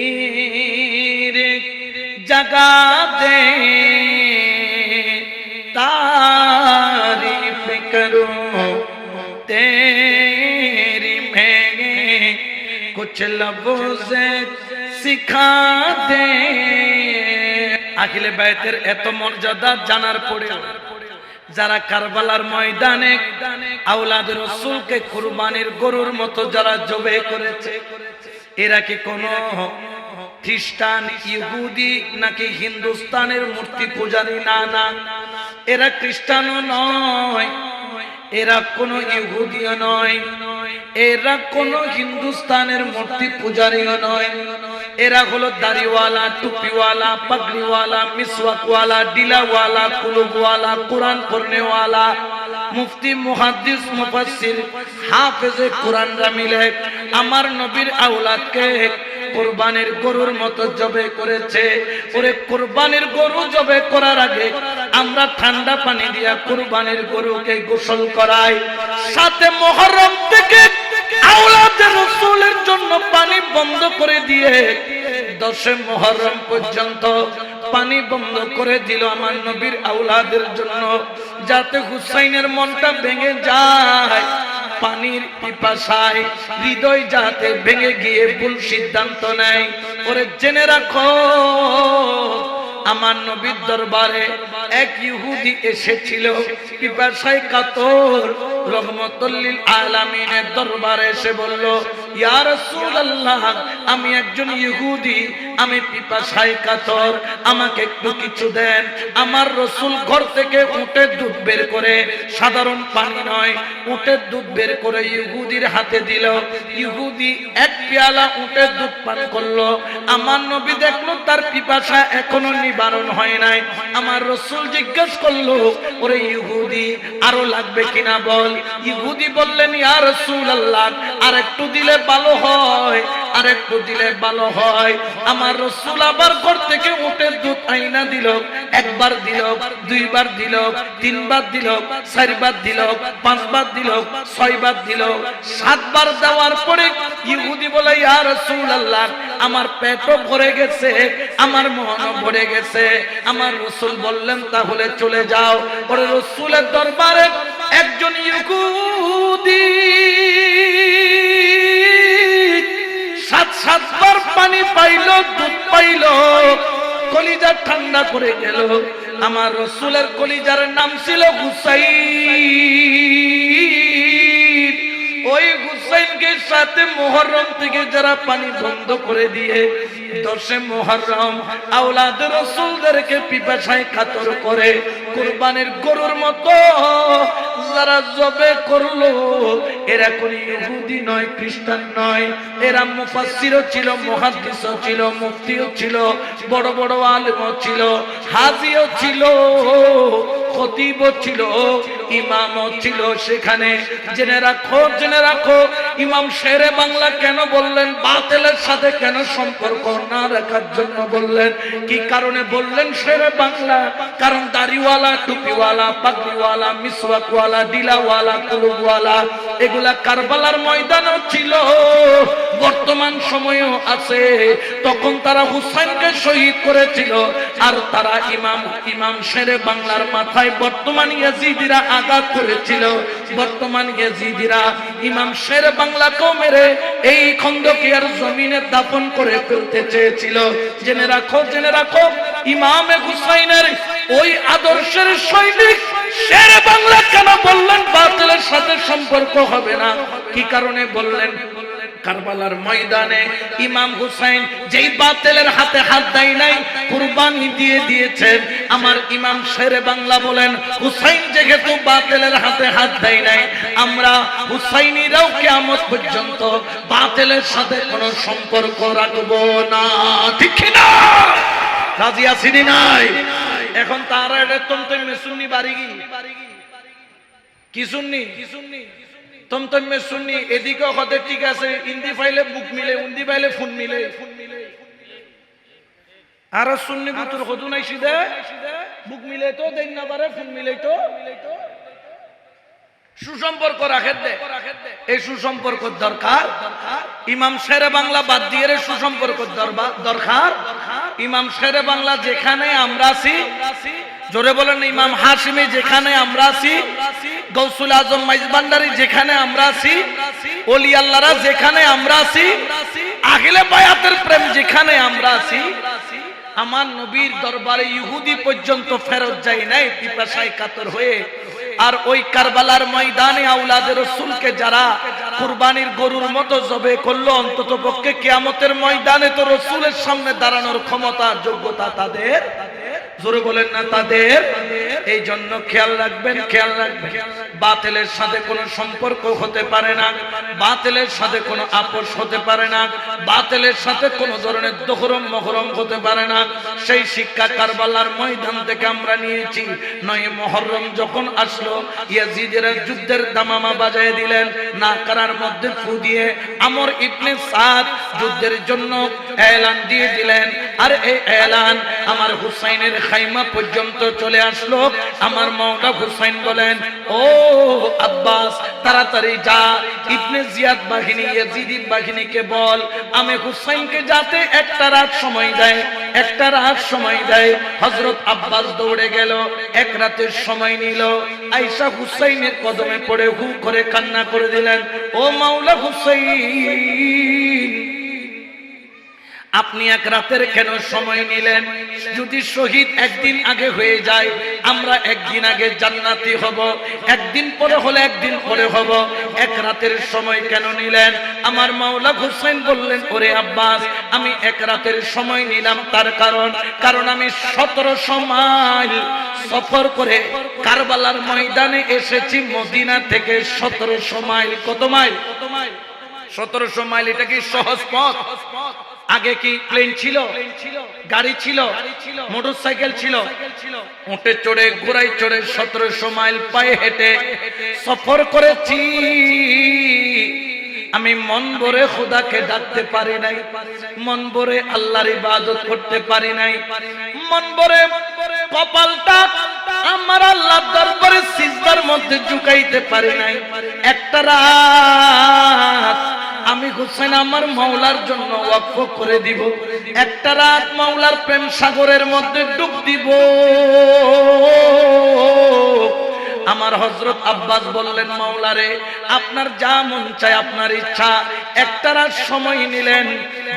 तकदीर जगा दे तारीफ करूं तेरी मैं कुछ लफ्ज़ सिखा दे আখিলে বাইতের এত মর্যাদা জানার পরে যারা কারবালার ময়দানে আওলাদ রাসূলকে কুরবানির গরুর মতো যারা জবে করেছে এরা কি কোনো খ্রিস্টান ইহুদি নাকি হিন্দুস্তানের মূর্তি পূজারী না না এরা খ্রিস্টানও নয় এরা কোনো ইহুদিও নয় এরা কোনো হিন্দুস্তানের মূর্তি পূজারীও নয় এরা হলো দাড়িওয়ালা টুপিওয়ালা পাগড়িওয়ালা মিসওয়াকওয়ালা ডিলাওয়ালা কুলুবওয়ালা কোরআন পড়নেওয়ালা মুফতি মুহাদ্দিস মুফাসসির হাফেজে কোরআনরা মিলে আমার নবীর আওলাদকে কুরবানির গরুর মতো জবে করেছে ওরে কুরবানির গরু জবে করার আগে আমরা ঠান্ডা পানি দিয়া কুরবানির গরুকে গোসল করাই সাথে মুহররম থেকে আওলাদের রাসূলের জন্য পানি বন্ধ করে দিয়ে 10 মুহররম পর্যন্ত পানি বন্ধ করে দিল আমার নবীর আওলাদের জন্য যাতে হুসাইনের মনটা ভেঙে যায় পানির পিপাসায় হৃদয় যাতে ভেঙে গিয়ে ভুল সিদ্ধান্ত নেয় ওরে জেনে রাখো আমার নবীর দরবারে এক ইহুদি এসেছিল পিপাসায় কাতর রহমতুল লিল আলামিনের দরবারে এসে বলল ইয়া রাসূলুল্লাহ আমি একজন ইহুদি আমি পিপাসায় কাতর আমাকে একটু কিছু দেন আমার রাসূল ঘর থেকে উটের দুধ বের করে সাধারণ পানি নয় উটের দুধ বের করে ইহুদির হাতে দিল ইহুদি এক পেয়ালা উটের দুধ পান করলো আমার নবী দেখলো তার পিপাসা এখনো নিবারণ হয় নাই আমার রাসূল জিজ্ঞেস করলো ওরে ইহুদি আরো লাগবে কিনা বল ইহুদি বললেন ইয়া রাসূলুল্লাহ আর একটু দিলে ভালো হয় আর একটু দিলে ভালো হয় আমার রাসূল আবার ঘর থেকে উটের দুধ আইনা দিল একবার দিল দুইবার দিল তিনবার দিল চারবার দিল পাঁচবার দিল ছয়বার দিল সাতবার দেওয়ার পরে ইহুদি বলে ইয়া রাসূলুল্লাহ আমার পেটও ভরে গেছে আমার মনও ভরে গেছে আমার রাসূল বললেন তাহলে চলে যাও পরে রাসূলের দরবারে একজন ইহুদি সাতবার পানি পাইল দুধ পাইল কলিজা ঠান্ডা করে গেল আমার রাসূলের কলিজার নাম ছিল হুসাইন ওই হুসাইনকে সাথে মুহররম থেকে যারা পানি বন্ধ করে দিয়ে 10 মুহররম আওলাদ রাসূলদেরকে পিপাসায় কাতর করে কুরবানির গরুর মতো যারা জবে করলো এরা কোন ইহুদি নয় খ্রিস্টান নয় এরা মুফাসসিরও ছিল মুহাদ্দিসও ছিল মুফতিও ছিল বড় বড় আলেমও ছিল হাজীও ছিল খতিবও ছিল ইমামও ছিল সেখানে জেনে রাখো ইমাম শেরে বাংলা কেন বললেন বাতিলের সাথে কেন সম্পর্ক না রাখার জন্য বললেন কি কারণে বললেন শেরে বাংলা কারণ দাড়িওয়ালা টুপিওয়ালা পাগড়িওয়ালা মিসওয়াকওয়ালা ডিলাওয়ালা কুলুবওয়ালা এগুলা কারবালার ময়দানও ছিল বর্তমান সময়েও আছে। তখন তারা হুসাইনকে শহীদ করেছিল, আর তারা ইমাম শেরে বাংলার মাথায় বর্তমান ইয়াজিদিরা আঘাত করেছিল। বর্তমান ইয়াজিদিরা ইমাম শেরে বাংলাকেও মেরে এই খন্দকিয়ার জমিনে দাফন করে ফেলতে চেয়েছিল। জেনে রাখো ইমামে হুসাইনের ওই আদর্শের সৈনিক শেরে বাংলা কেন বললেন বাতিলের সাথে সম্পর্ক হবে না? কি কারণে বললেন? কারবালার ময়দানে ইমাম হুসাইন যেই বাতিলের হাতে হাত দেয় নাই, কুরবানি দিয়ে দিয়েছেন। আমার ইমাম শেরে বাংলা বলেন, হুসাইন যেহেতু বাতিলের হাতে হাত দেয় নাই, আমরা হুসাইনিরাও কিয়ামত পর্যন্ত বাতিলের সাথে কোনো সম্পর্ক রাখবো না। ঠিক কি না? রাজি আছিনি নাই? এখন তারা এটা তমতমে সুন্নি বাড়িগি কি সুন্নি তমতমে সুন্নি এদিকে হতে ঠিক আছে, ইন্দি ফাইলে বুক মিলে, উন্দি ফাইলে ফোন মিলে। আর সুন্নি গুতুর হদু নাই সিধে বুক মিলে তো দেন না পারে, ফোন মিলে তো সুসম্পর্ক রাখে দে। এই সুসম্পর্ক দরকার। ইমাম শেরে বাংলা বাদ দিয়ে সুসম্পর্ক দরকার। ইমাম শেরে বাংলা যেখানে আমরা আছি, জোরে বলেন, ইমাম হাশিমি যেখানে আমরা আছি, গৌসুল আজম মাইজবান্ডারি যেখানে আমরা আছি, ওলি আল্লাহরা যেখানে আমরা আছি, আখিলে বায়াতের প্রেম যেখানে আমরা আছি, আমার নবীর দরবারে ইহুদি পর্যন্ত ফেরত যায় নাই পিপাসায় কাতর হয়ে। আর ওই কারবালার ময়দানে আওলাদে রাসূলকে যারা কুরবানির গরুর মতো জবে করলো, অন্তত পক্ষে কিয়ামতের ময়দানে তো রাসূলের সামনে দাঁড়ানোর ক্ষমতা যোগ্যতা তাদের, জোরে বলেন না তাদের। এই জন্য খেয়াল রাখবেন। বাতিলের সাথে কোনো সম্পর্ক হতে পারে না, বাতিলের সাথে কোনো আপোষ হতে পারে না, বাতিলের সাথে কোনো ধরনের দোহরম মহরম হতে পারে না। সেই শিক্ষা কারবালার ময়দান থেকে আমরা নিয়েছি। 9 মুহররম যখন আসলো, ইয়াজিদের যুদ্ধের দামামা বাজায় দিলেন, নাকারার মধ্যে ফু দিয়ে আমর ইবনে সাদ যুদ্ধের জন্য এলান দিয়ে দিলেন। আর এই এলান আমার হুসাইনের খাইমা পর্যন্ত চলে আসলো। আমার মাওলা হুসাইন বলেন, ও আব্বাস, তাড়াতাড়ি যা, ইবনে জিয়াদ বাহিনী, ইয়াজিদি বাহিনীকে বল আমি হুসাইনকে যাতে একটা রাত সময় দেয়। হযরত আব্বাস দৌড়ে গেল, এক রাতের সময় নিল। আয়েশা হুসাইনের কদমে পড়ে হু করে কান্না করে দিলেন, ও মাওলা হুসাইন, আপনি এক রাতের কেন সময় নিলেন? যদি শহীদ একদিন আগে হয়ে যায়, আমরা একদিন আগে জান্নাতি হব, একদিন পরে হলে একদিন পরে হব, এক রাতের সময় কেন নিলেন? আমার মাওলা হুসাইন বললেন, ওরে আব্বাস, আমি এক রাতের সময় নিলাম তার কারণ আমি 1700 মাইল সফর করে কারবালার ময়দানে এসেছি মদিনা থেকে। 1700 মাইল। কত মাইল? 1700 মাইল। এটা কি সহজ পথ? আগে কি প্লেন ছিল, গাড়ি ছিল, মোটরসাইকেল ছিল? উঠে চড়ে, ঘোড়ায় চড়ে 1700 মাইল পায়ে হেঁটে সফর করেছি। আমি মন ভরে খোদাকে ডাকতে পারি নাই, মন ভরে আল্লাহর ইবাদত করতে পারি নাই, মন ভরে কপালটা আমার আল্লাহর দরবারে সিজদার মধ্যে ঝুঁকাইতে পারি নাই। একটা রাত আমি হুসাইন আমার মাওলার জন্য ওয়াকফ করে দিব, একটা রাত মাওলার প্রেম সাগরের মধ্যে ডুব দিব। আমার হযরত আব্বাস বললেন, মাওলারে, আপনার যা মন চায়, আপনার ইচ্ছা। একটা রাত সময় নিলেন।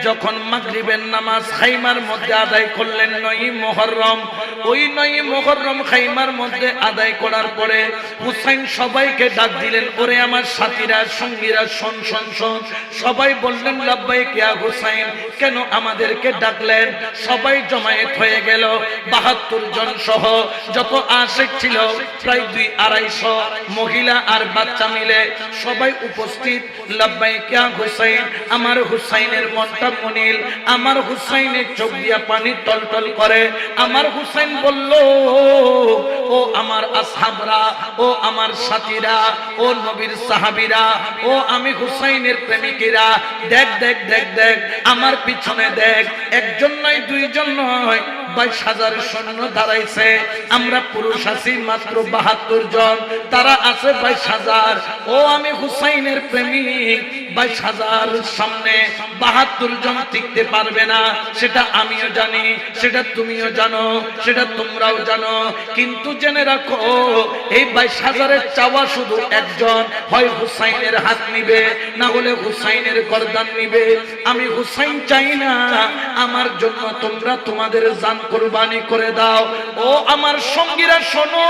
যখন মাগরিবের নামাজ খাইমার মধ্যে আদায় করলেন 9 মুহররম, ওই 9 মুহররম খাইমার মধ্যে আদায় করার পরে হুসাইন সবাইকে ডাক দিলেন, ওরে আমার সাথীরা, সঙ্গীরা, শোন। সবাই বললেন, লাব্বাইক ইয়া হুসাইন। কেন আমাদেরকে ডাকলেন? সবাই জমায়েত হয়ে গেল, 72 জন সহ যত আশিক ছিল, প্রায় 200-250 মহিলা আর বাচ্চা মিলে সবাই উপস্থিত। লাব্বাইক ইয়া হুসাইন। আমার হুসাইনের মনটা মনিল, আমার হুসাইনের চোখ দিয়া পানি টলটল করে। আমার হুসাইন বলল, ও আমার আসহাবরা, ও আমার সাথীরা, ও নবীর সাহাবীরা, ও আমি হুসাইনের প্রেমিকেরা, দেখ, আমার পিছনে দেখ। একজন নয়, দুইজন নয়, 22,000 সৈন্য দাঁড়াইছে, আমরা পুরুষ আছি মাত্র 72 জন, তারা আছে 22,000। ও আমি হুসাইনের প্রেমিক, 22,000 সামনে 72 জন টিকতে পারবে না, সেটা আমিও জানি, সেটা তুমিও জানো, সেটা তোমরাও জানো। কিন্তু জেনে রাখো, এই 22,000-এর চাওয়া শুধু একজন, হয় হুসাইনের হাত নিবে, না হলে হুসাইনের গর্দান নিবে। আমি হুসাইন চাই না, আমার জন্য তোমরা তোমাদের জান কুরবানি করে দাও। ও আমার সঙ্গীরা শোনো,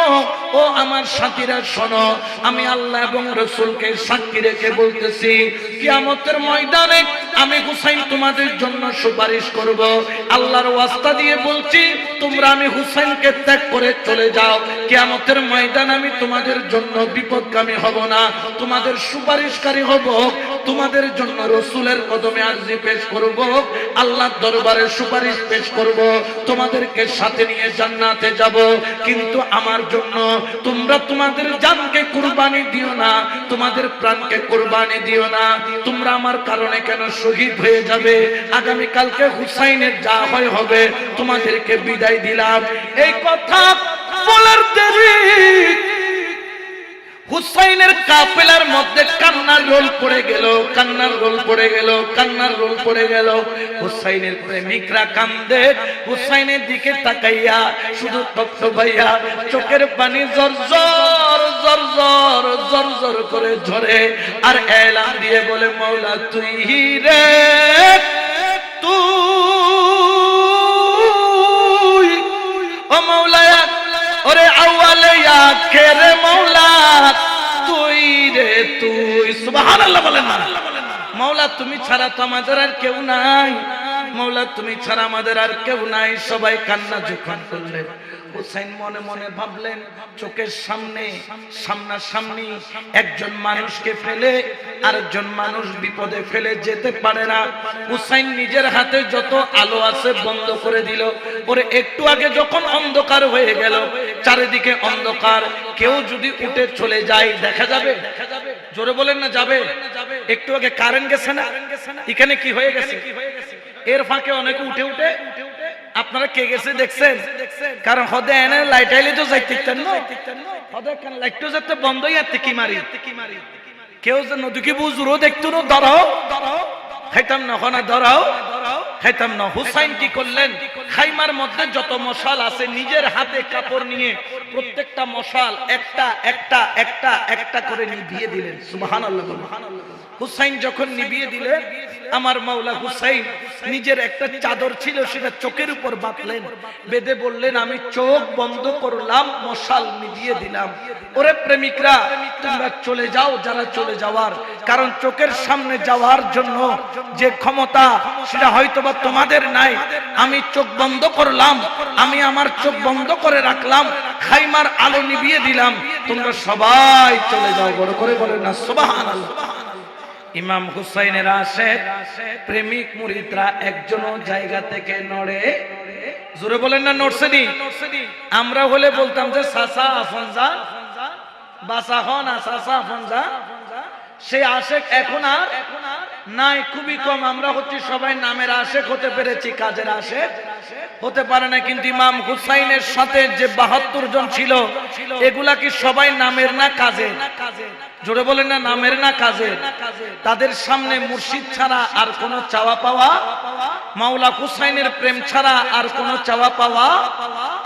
ও আমার সাথীরা শোনো, আমি আল্লাহ এবং রাসূলকে সাক্ষী রেখে বলতেছি, কিয়ামতের ময়দানে আমি হুসাইন তোমাদের জন্য সুপারিশ করব। আল্লাহর ওয়াস্তা দিয়ে বলছি, তোমরা আমি হুসাইনকে ত্যাগ করে চলে যাও, কিয়ামতের ময়দানে আমি তোমাদের জন্য বিপদগামী হব না, তোমাদের সুপারিশকারী হব, তোমাদের জন্য রাসূলের কদমে আরজি পেশ করব, আল্লাহর দরবারে সুপারিশ পেশ করব, তোমাদেরকে সাথে নিয়ে জান্নাতে যাব। কিন্তু আমার জন্য তোমরা তোমাদের জানকে কুরবানি দিও না, তোমাদের প্রাণকে কুরবানি দিও না। তোমরা আমার কারণে কেন শহীদ হয়ে যাবে? আগামী কালকে হুসাইনের যা হয় হবে, তোমাদেরকে বিদায় দিলাম। এই কথা বলার দেরি হুসাইনের কাফেলার মধ্যে কান্নার রোল পড়ে গেল, কান্নার রোল পড়ে গেল, কান্নার রোল পড়ে গেল। হুসাইনের প্রেমিকরা কান্দে, হুসাইনের দিকে তাকাইয়া শুধু তপ্ত ভাইয়া চোখের পানি জর জর জর জর জর জর করে ঝরে, আর এলান দিয়ে বলে, মওলা তুই রে, তুই ও মওলা, ওরে আউয়ালে আখেরে মওলা তুই রে তুই। সুবহানাল্লাহ বলেন না। মওলা তুমি ছাড়া তো আমাদের আর কেউ নাই, মওলা তুমি ছাড়া আমাদের আর কেউ নাই। সবাই কান্না যখন করলেন, হুসাইন মনে মনে ভাবলেন, চোখের সামনে সামনাসামনি একজন মানুষকে ফেলে আরেকজন মানুষ বিপদে ফেলে যেতে পারে না। হুসাইন নিজের হাতে যত আলো আছে বন্ধ করে দিল। ওরে একটু আগে যখন অন্ধকার হয়ে গেল, চারিদিকে অন্ধকার, কেউ যদি উঠে চলে যায় দেখা যাবে? জোরে বলেন না যাবে? একটু আগে কারেন্ট গেছে না, এখানে কি হয়ে গেছে? এর ফাঁকে অনেকে উঠে উঠে, আপনারা কে গেছে দেখছেন? কারণ হদে এনে লাইট আইলে তো যাইতে না, হদে কেন লাইটটা যেতে বন্ধই আর কি মারি, কেউ যে নদীকে বুঝুরো দেখতো না, ধরাও খাইতাম না, হনা ধরাও খাইতাম না। হুসাইন কি করলেন? খাইমার মধ্যে যত মশাল আছে নিজের হাতে কাপড় নিয়ে প্রত্যেকটা মশাল একটা একটা একটা একটা করে নিভিয়ে দিলেন। সুবহানাল্লাহ। হুসাইন যখন নিভিয়ে দিলেন, আমার মাওলা হুসাইন নিজের একটা চাদর ছিল সেটা চোখের উপর বাঁধলেন, বেঁধে বললেন, আমি চোখ বন্ধ করলাম, মশাল নিভিয়ে দিলাম। ওরে প্রেমিকরা, তোমরা চলে যাও যারা চলে যাওয়ার, কারণ চোখের সামনে যাওয়ার জন্য যে ক্ষমতা সেটা হয়তোবা তোমাদের নাই। আমি চোখ বন্ধ করলাম, আমি আমার চোখ বন্ধ করে রাখলাম, খাইমার আলো নিভিয়ে দিলাম, তোমরা সবাই চলে যাও। বড় করে বলেন না সুবহানাল্লাহ। ইমাম হুসাইনের আশেক প্রেমিক মুরিদরা একজনও জায়গা থেকে নড়ে, জোরে বলেন না নড়ছেনি? আমরা হলে বলতাম যে সাসা আফনজা বাসা হন, সাসা আফনজা। সেই আশেক এখন আর নাই, খুবই কম। আমরা হচ্ছে সবাই নামের আশেক হতে পেরেছি, কাজের আশেক হতে পারে না। কিন্তু ইমাম হুসাইনের সাথে যে 72 জন ছিল, এগুলা কি সবাই নামের না কাজের? জোরে বলেন না নামের না কাজের? তাদের সামনে মুর্শিদ ছাড়া আর কোনো চাওয়া পাওয়া, মাওলা হুসাইনের প্রেম ছাড়া আর কোনো চাওয়া পাওয়া,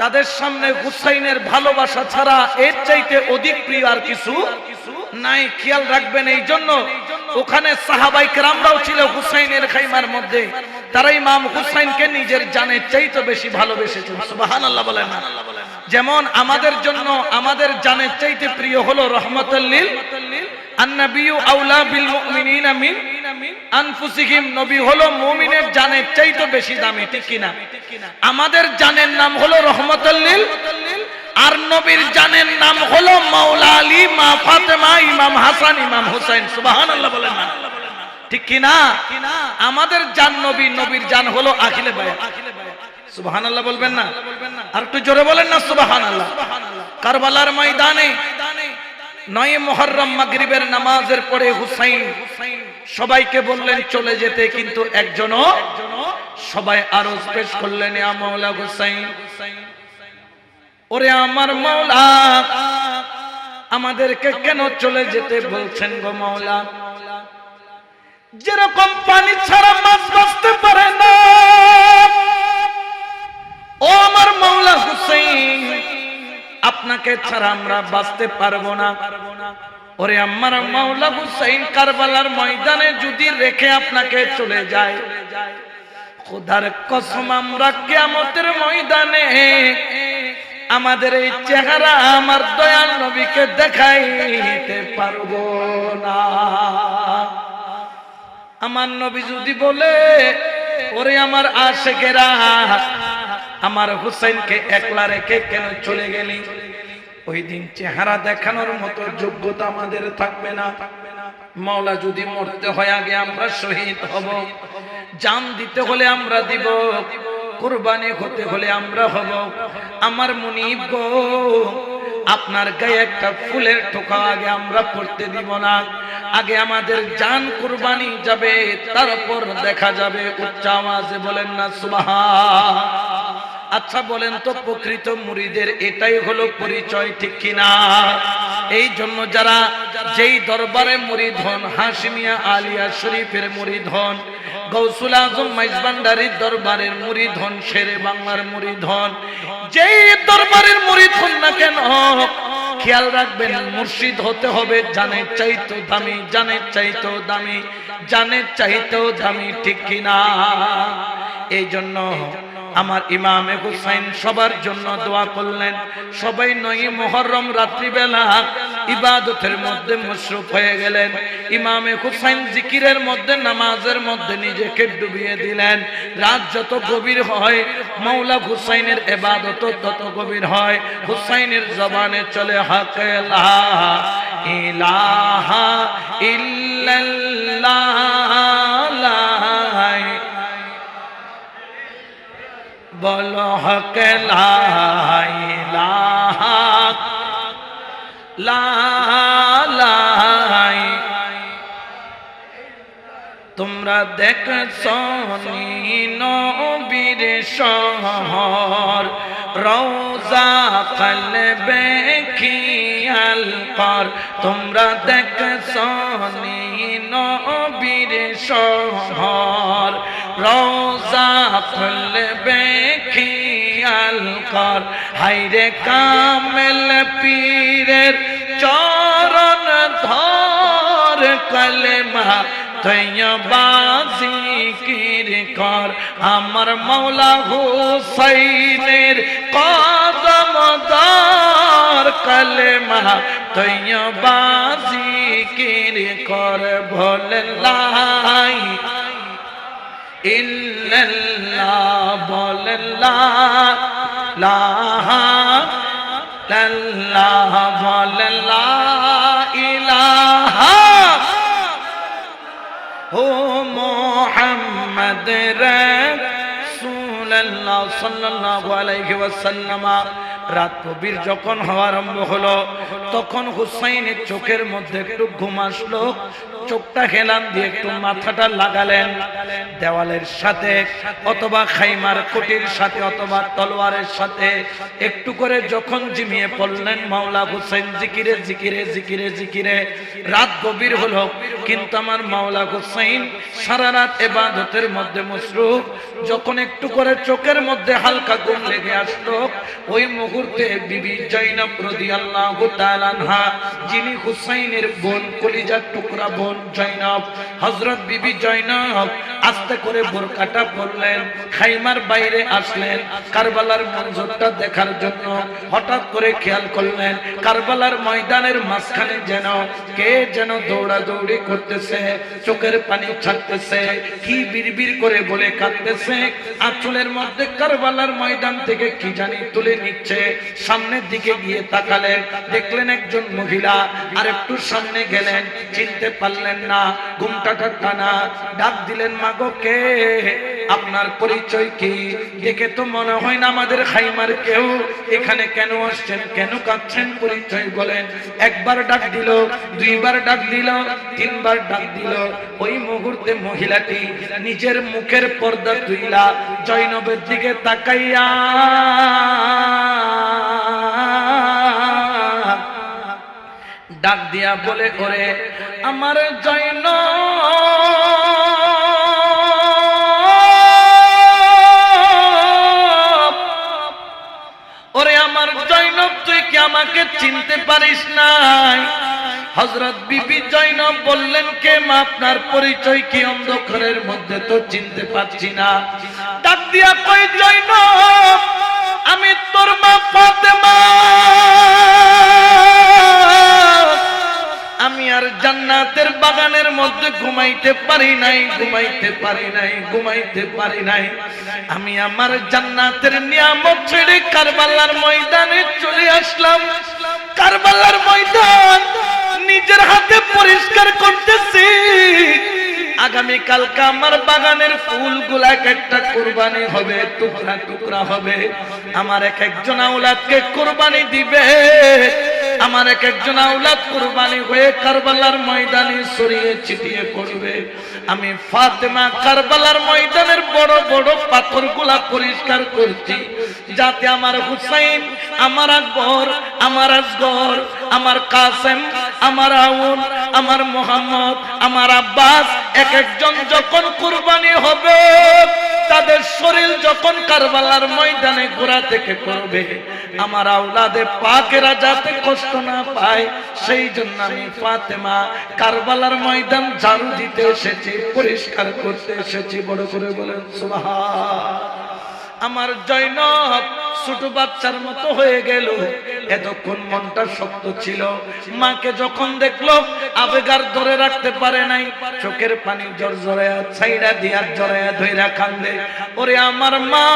তাদের সামনে হুসাইনের ভালোবাসা ছাড়া এর চাইতে অধিক প্রিয় আর কিছু নাই। খেয়াল রাখবেন, এই জন্য ওখানে সাহাবায়ে কেরামরাও ছিল হুসাইনের খাইমার মধ্যে, তারা ইমাম হুসাইনকে নিজের জানের চাইতে বেশি ভালোবেসেছেন। সুবহানাল্লাহ বলেন না? যেমন আমাদের জন্য আমাদের জানের চাইতে প্রিয় হলো রহমাতুল লিল আন-নাবিয়্যু আউলা বিল মুমিনিনা মিন আনফুসিহিম। নবী হলো মুমিনের জানের চাইতে বেশি দামি, ঠিক কি না? আমাদের জানের নাম হলো রহমাতুল লিল, আর নবীর জানের নাম হলো মাওলা আলী, মা ফাতেমা, ইমাম হাসান, ইমাম হুসাইন। সুবহানাল্লাহ বলেন না? ঠিক কি না? আমাদের জান নবী, নবীর জান হলো আখিলে বায়াত। সুবহানাল্লাহ বলবেন না? আর একটু জোরে বলেন না সুবহানাল্লাহ। কারবালার ময়দানে 9 মুহররম মাগরিবের নামাজের পরে হুসাইন সবাইকে বললেন চলে যেতে, কিন্তু একজনও সবাই আরজ পেশ করলেন, ইয়া মাওলা হুসাইন, ওরে আমার মাওলা, আমাদেরকে কেন চলে যেতে বলছেন গো মাওলা? যেরকম পানি ছাড়া মাছ বাঁচতে পারে না, ও আমার মাওলা হুসাইন, আপনাকে ছাড়া আমরা বাঁচতে পারবো না। ওরে আমার মাওলা হুসাইন, কারবালার ময়দানে যদি রেখে আপনাকে চলে যায়, খোদার কসম আমরা কিয়ামতের ময়দানে আমাদের এই চেহারা আমার দয়াল নবীকে দেখাইতে পারবো না। আমার নবী যদি বলে, ওরে আমার আশিকেরা, আমার হুসাইনকে একলা রেখে কেন চলে গেলি? ওই দিন চেহারা দেখানোর মতো যোগ্যতা আমাদের থাকবে না। মাওলা যদি মরতে হয় আগে আমরা শহীদ হব, জান দিতে হলে আমরা দিব, কুরবানি হতে হলে আমরা হব। আমার মুনিব গো, আপনার গায়ে একটা ফুলের টোকা আগে আমরা পড়তে দিব না। আগে আমাদের জান কুরবানি যাবে, তারপর দেখা যাবে। উচ্চ আওয়াজে বলেন না সুবহান। আচ্ছা বলেন তো, প্রকৃত মুরিদের এটাই হলো পরিচয়, ঠিক কিনা? এই জন্য যারা যেই দরবারে মুরিদ হন, হাশিমিয়া আলিয়া শরীফের মুরিদ হন, গৌসুল আজম মাইজভান্ডারীর দরবারের মুরিদ হন, শেরে বাংলার মুরিদ হন, যেই দরবারের মুরিদ হন না কেন, খেয়াল রাখবেন মুর্শিদ হতে হবে জানের চাইতো দামি, জানের চাইতো দামি, জানের চাইতো দামি, ঠিক কিনা? এই জন্য আমার ইমামে হুসাইন সবার জন্য দোয়া করলেন। সবাই 9 মুহররম রাত্রিবেলা ইবাদতের মধ্যে মশরুফ হয়ে গেলেন। ইমামে হুসাইন জিকিরের মধ্যে, নামাজের মধ্যে নিজেকে ডুবিয়ে দিলেন। রাত যত গভীর হয়, মাওলা হুসাইনের ইবাদত তত গভীর হয়। হুসাইনের জবানে চলে হক লা ইলাহা ইল্লাল্লাহ, বলো হক লা ইলাহা ইল্লাল্লাহ। তোমরা দেখছো নবীর শহর, রওজা কলবে খিয়াল কর। তোমরা দেখছো নবীর শহর, রওজা কলবে খিয়াল কর। হায়রে কামেল পীরের চরণ ধর, কলেমা তৈয়বা জিকির কর। আমার মাওলা হুসাইনের কদম ধর, কলেমা তৈয়বা জিকির কর। বলে লা ইল্লাল্লাহ, বলে লা ইলাহা ইল্লাল্লাহ, বলে লা ইলাহা ও মুহাম্মদ রাসূলুল্লাহ সাল্লাল্লাহু আলাইহি ওয়াসাল্লাম। রাত গভীর যখন হওয়া আরম্ভ হলো, তখন হুসাইনের চোখের মধ্যে একটু ঘুম আসলো। চোখটা হেলান দিয়ে একটু মাথাটা লাগালেন দেওয়ালের সাথে, অথবা খাইমার কুটির সাথে, অথবা তলোয়ারের সাথে। একটু করে যখন জিমিয়ে পড়লেন, মাওলা হুসাইন জিকিরে জিকিরে জিকিরে জিকিরে। রাত গভীর হলো, কিন্তু আমার মাওলা হুসাইন সারা রাত ইবাদতের মধ্যে মশরুফ। যখন একটু করে চোখের মধ্যে হালকা ঘুম লেগে আসলো, ওই মুহূর্তে বিবি জয়নব রাদিয়াল্লাহু তাআলা আনহা, যিনি হুসাইনের বোন, কলিজার টুকরা বোন জয়নব, হযরত বিবি জয়নব আস্তে করে বোরকাটা পরলেন, খাইমার বাইরে আসলেন কারবালার মঞ্জরটা দেখার জন্য। হঠাৎ করে খেয়াল করলেন কারবালার ময়দানের মাঝখানে যেন কে যেন দৌড়াদৌড়ি করতেছে, চোখের পানি ছাড়তেছে, কি বিড়বিড় করে বলে কাঁদতেছে। আঁচলের মধ্যে কারবালার ময়দান থেকে কি জানি তুলে নিচ্ছে। সামনের দিকে গিয়ে তাকালেন, দেখলেন একজন মহিলা। আর একটু সামনে গেলেন, চিনতে পারলেন না, ঘুমটাটা টানা। ডাক দিলেন, মাগো কে? আপনার পরিচয় কি? দেখে তো মনে হয় না আমাদের খাইমার কেউ। এখানে কেন আসছেন, কেন কাঁদছেন, পরিচয় বলেন। একবার ডাক দিল, দুইবার ডাক দিল, তিনবার ডাক দিল। ওই মুহূর্তে মহিলাটি নিজের মুখের পর্দা তুইলা জয়নবের দিকে তাকাইয়া ডাক দিয়া বলে, করে আমার জয়নব, ওরে আমার জয়নব, তুই কি আমাকে চিনতে পারিস নাই? হযরত বিবি জয়নব বললেন, কে মা, আপনার পরিচয় কি? অন্ধকারের মধ্যে তো চিনতে পারছি না। ডাক দিয়া কই, জয়নব, আমি তোর মা ফাতেমা। আমি আর জান্নাতের বাগানের মধ্যে ঘুমাইতে পারি নাই, ঘুমাইতে পারি নাই, ঘুমাইতে পারি নাই। আমি আমার জান্নাতের নিয়ামত ছেড়ে কারবালার ময়দানে চলে আসলাম। কারবালার ময়দান নিজের হাতে পরিষ্কার করতেছি। আগামী কালকে আমার বাগানের ফুলগুলা একটা কুরবানি হবে, টুকরা টুকরা হবে। আমার এক একজন আওলাদকে কুরবানি দিবে। আমার এক একজন আওলাদ কুরবানি হয়ে কারবালার ময়দানে ছড়িয়ে ছিটিয়ে পড়বে। আমি ফাতেমা কারবালার ময়দানের বড় বড় পাথরগুলা পরিষ্কার করছি, যাতে আমার হুসাইন, আমার আকবর, আমার আসগর, আমার কাসেম, আমার আউন, আমার মোহাম্মদ, আমার আব্বাস এক একজন যখন কুরবানি হবে, তাদের শরীর যখন কারবালার ময়দানে গোড়া থেকে করবে, আমার আওলাদে পাকেরা যাতে কষ্ট না পায়, সেই জন্য আমি ফাতেমা কারবালার ময়দান ঝাড়ু দিতে এসেছি, পরিষ্কার করতে এসেছি। বড় করে বলেন সুবহান। আমার জয়নব ছোট বাচ্চার মতো হয়ে গেল। এতক্ষণ মনটা শক্ত ছিল। মাকে যখন দেখলো আবেগার ধরে রাখতে পারে নাই, চোখের পানি জড়জড়ায়া ছাইড়া দিয়া জড়ায়া ধইরা কান্দে। ওরে আমার মা,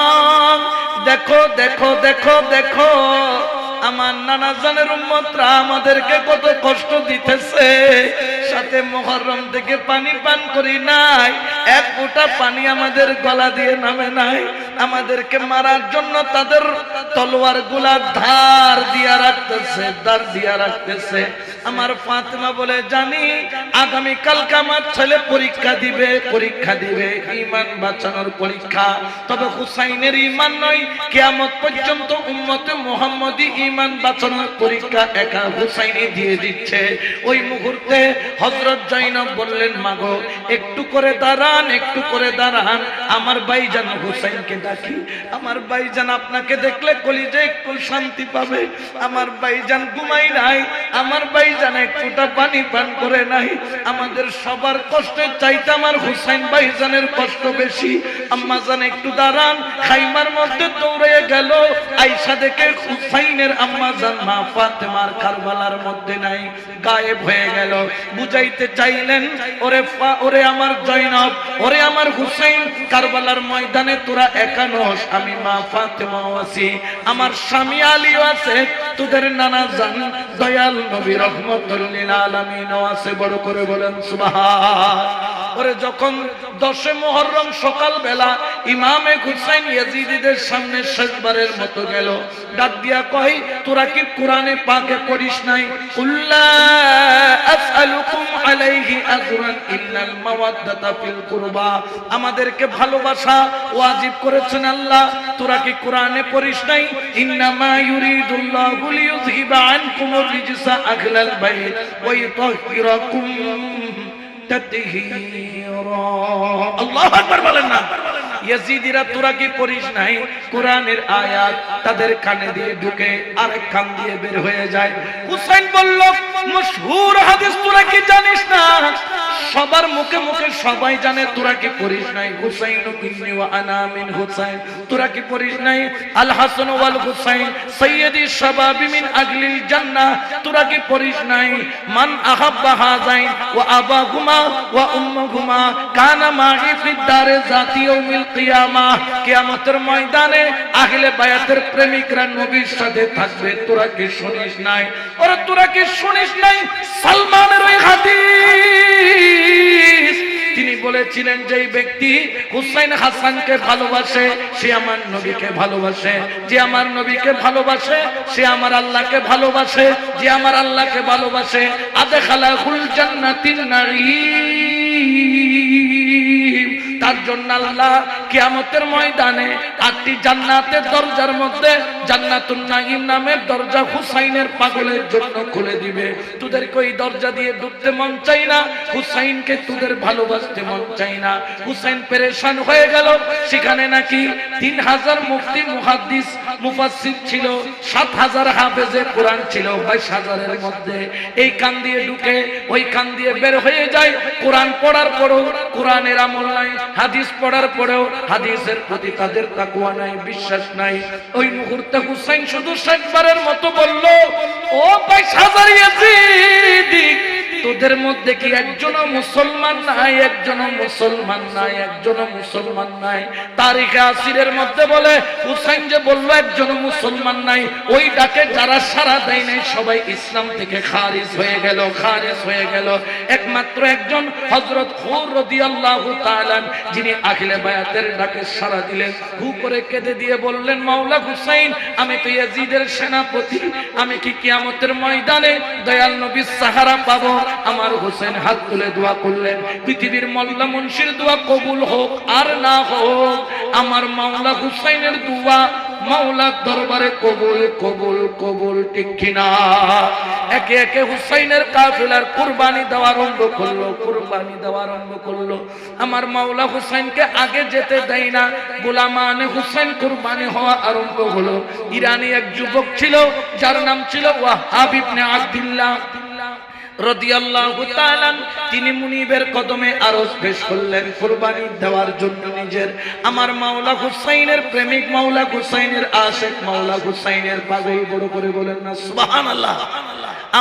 দেখো দেখো দেখো দেখো, আমার নানা জানের উম্মতরা আমাদেরকে কত কষ্ট দিতেছে। সাথে মুহররম থেকে পানি পান করি নাই, এক ফোঁটা পানি আমাদের গলা দিয়ে নামে নাই। আমাদেরকে মারার জন্য তাদের তলোয়ার গুলা ধার দিয়া রাখতেছে, ধার দিয়া রাখতেছে। আমার ফাতেমা বলে, জানি আগামী কালকে আমার ছেলে পরীক্ষা দিবে, পরীক্ষা দিবে, ঈমান বাঁচানোর পরীক্ষা। তবে হুসাইনের ঈমান নয়, কিয়ামত পর্যন্ত উম্মতে মুহাম্মদী ঈমান বাঁচানোর পরীক্ষা একা হুসাইনই দিয়ে দিচ্ছে। ওই মুহূর্তে হযরত জয়নব বললেন, মাগো একটু করে দাঁড়ান, একটু করে দাঁড়ান, আমার ভাইজান হুসাইনকে ডাকি। আমার ভাইজান আপনাকে দেখলে কলিজা একটু শান্তি পাবে। আমার ভাইজান ঘুমাই নাই, আমার ভাইজান এক ফোঁটা পানি পান করে নাই। আমাদের সবার কষ্টের চাইতে আমার হুসাইন ভাইজানের কষ্ট বেশি। আম্মা জান একটু দাঁড়ান। খাইমার মধ্যে দৌড়ে গেল, আয়েশা দেখে হুসাইনের আম্মা জান মা ফাতেমার কারবালার মধ্যে নাই, গায়েব হয়ে গেল। বুঝাইতে চাইলেন, ওরে আমার জয়নব, ওরে আমার হুসাইন, কারবালার ময়দানে তোরা একা নস, আমি মা ফাতেমাও আছি, আমার স্বামী আলীও আছে, তোদের নানা জান দয়াল নবী রহমাতুল লিল আলামিনও আছে। বড় করে বলেন সুবহান। ওরে যখন 10 মুহররম সকাল বেলা ইমামে হুসাইন ইয়াজিদিদের সামনে শেষবারের মতো গেল, ডাক দিয়া কই, তোরা কি কোরআনে পাকে পড়িস নাই? কুল্লা আসআলুকুম আলাইহি আজরান ইল্লাল মাওয়াদ্দাতা ফিল কুরবা। আমাদেরকে ভালোবাসা ওয়াজিব করেছেন আল্লাহ, তোরা কি কোরআনে পড়িস নাই? ইন্নামা ইউরিদুল্লাহু লিইয়ুযহিবা আনকুমুর রিজসা আহলাল বাইত ওয়া ইউতাহহিরাকুম তাতহীরা। আল্লাহু আকবার বলেন না। ইয়াজিদিরা তোরা কি পড়িস নাই? কোরআনের আয়াত তাদের কানে দিয়ে ঢুকে আরেক কান দিয়ে বের হয়ে যায়। হুসাইন বলল, মশহুর হাদিস তোরা কি জানিস না? সবার মুখে মুখে সবাই জানে, তোরা কি পড়িস নাই? হুসাইন মিন্নি ওয়া আনা মিন হুসাইন, তোরা কি পড়িস নাই? আল হাসান ওয়াল হুসাইন সাইয়্যিদি শাবাবি মিন আহলিল জান্নাহ, তোরা কি পড়িস নাই? মান আহাব্বা হাযাইন ওয়া আবাহুমা ওয়া উম্মুহুমা কানা মা'i ফিদ দারে যাতি ইয়াউমিল কিয়ামাহ, কিয়ামতের ময়দানে আহলে বায়াতের প্রেমিকরা নবীর সাথে থাকবে। তোরা কি শুনিস নাই? ওরে তোরা কি শুনিস নাই? সালমানের ওই হাদিস তিনি বলেছিলেন যে ব্যক্তি হুসাইন হাসানকে ভালোবাসে সে আমার নবীকে ভালোবাসে, যে আমার নবীকে ভালোবাসে সে আমার আল্লাহকে ভালোবাসে, যে আমার আল্লাহকে ভালোবাসে আদখালাহুল জান্নাতিন নাঈম। তার জন্য আল্লাহ কিয়ামতের ময়দানে 8টি জান্নাতের দরজার মধ্যে জান্নাতুন নাঈম নামের দরজা হুসাইনের পাগলের জন্য খুলে দিবে। তোদেরকে ওই দরজা দিয়ে ঢুকতে মন চাই না, হুসাইনকে তোদের ভালোবাসতে মন চাই না। হুসাইন পেরেশান হয়ে গেল। সেখানে নাকি 3000 মুফতি মুহাদ্দিস মুফাসসির ছিল, 7000 হাফেজে কোরআন ছিল 22000 এর মধ্যে। এই কান দিয়ে ঢুকে ওই কান দিয়ে বের হয়ে যায়। কোরআন পড়ার পরও কোরআনের আমল নাই, হাদিস পড়ার পরেও হাদিসের প্রতি তাদের তাকওয়া নাই, বিশ্বাস নাই। ওই মুহূর্তে হুসাইন শুধু শেষবারের মতো বলল, ও 22000 ইয়াজিদি, তোদের মধ্যে কি একজনও মুসলমান নাই? একজনও মুসলমান নাই, একজনও মুসলমান নাই। তারিখে আসিরের মধ্যে বলে হুসাইন যে বলল একজনও মুসলমান নাই, ওই ডাকে যারা সাড়া দেয় নাই সবাই ইসলাম থেকে খারিজ হয়ে গেল, খারিজ হয়ে গেল। একমাত্র একজন হযরত হুর রাদিয়াল্লাহু তাআলা যিনি আখিলে বায়াতের ডাকে সাড়া দিলেন, হু করে কেঁদে দিয়ে বললেন, মাওলা হুসাইন, আমি তো ইয়াজিদের সেনাপতি, আমি কি কিয়ামতের ময়দানে দয়াল নবীর সাহারা পাবো? আমার হুসাইন হাত তুলে দোয়া করলেন, পৃথিবীর মোল্লা মুন্সির দোয়া কবুল হোক আর না হোক, আমার মাওলা হুসাইনের দোয়া মাওলার দরবারে কবুল কবুল কবুল, ঠিক কিনা? একে একে হুসাইনের কাফেলার কুরবানি দেওয়া আরম্ভ করলো, কুরবানি দেওয়া আরম্ভ করলো। আমার মাওলা হুসাইনকে আগে যেতে দেয় না, গোলামানে হুসাইন কুরবানি হওয়া আরম্ভ হলো। ইরানি এক যুবক ছিল যার নাম ছিল ওয়াহাব ইবনে আব্দুল্লাহ রাদিয়াল্লাহু তাআলা, তিনি মুনিবের কদমে আরজ পেশ করলেন কুরবানি দেওয়ার জন্য নিজের। আমার মাওলা হুসাইনের প্রেমিক, মাওলা হুসাইনের আশিক, মাওলা হুসাইনের পাগল, বড় করে বলেন না সুবহানাল্লাহ।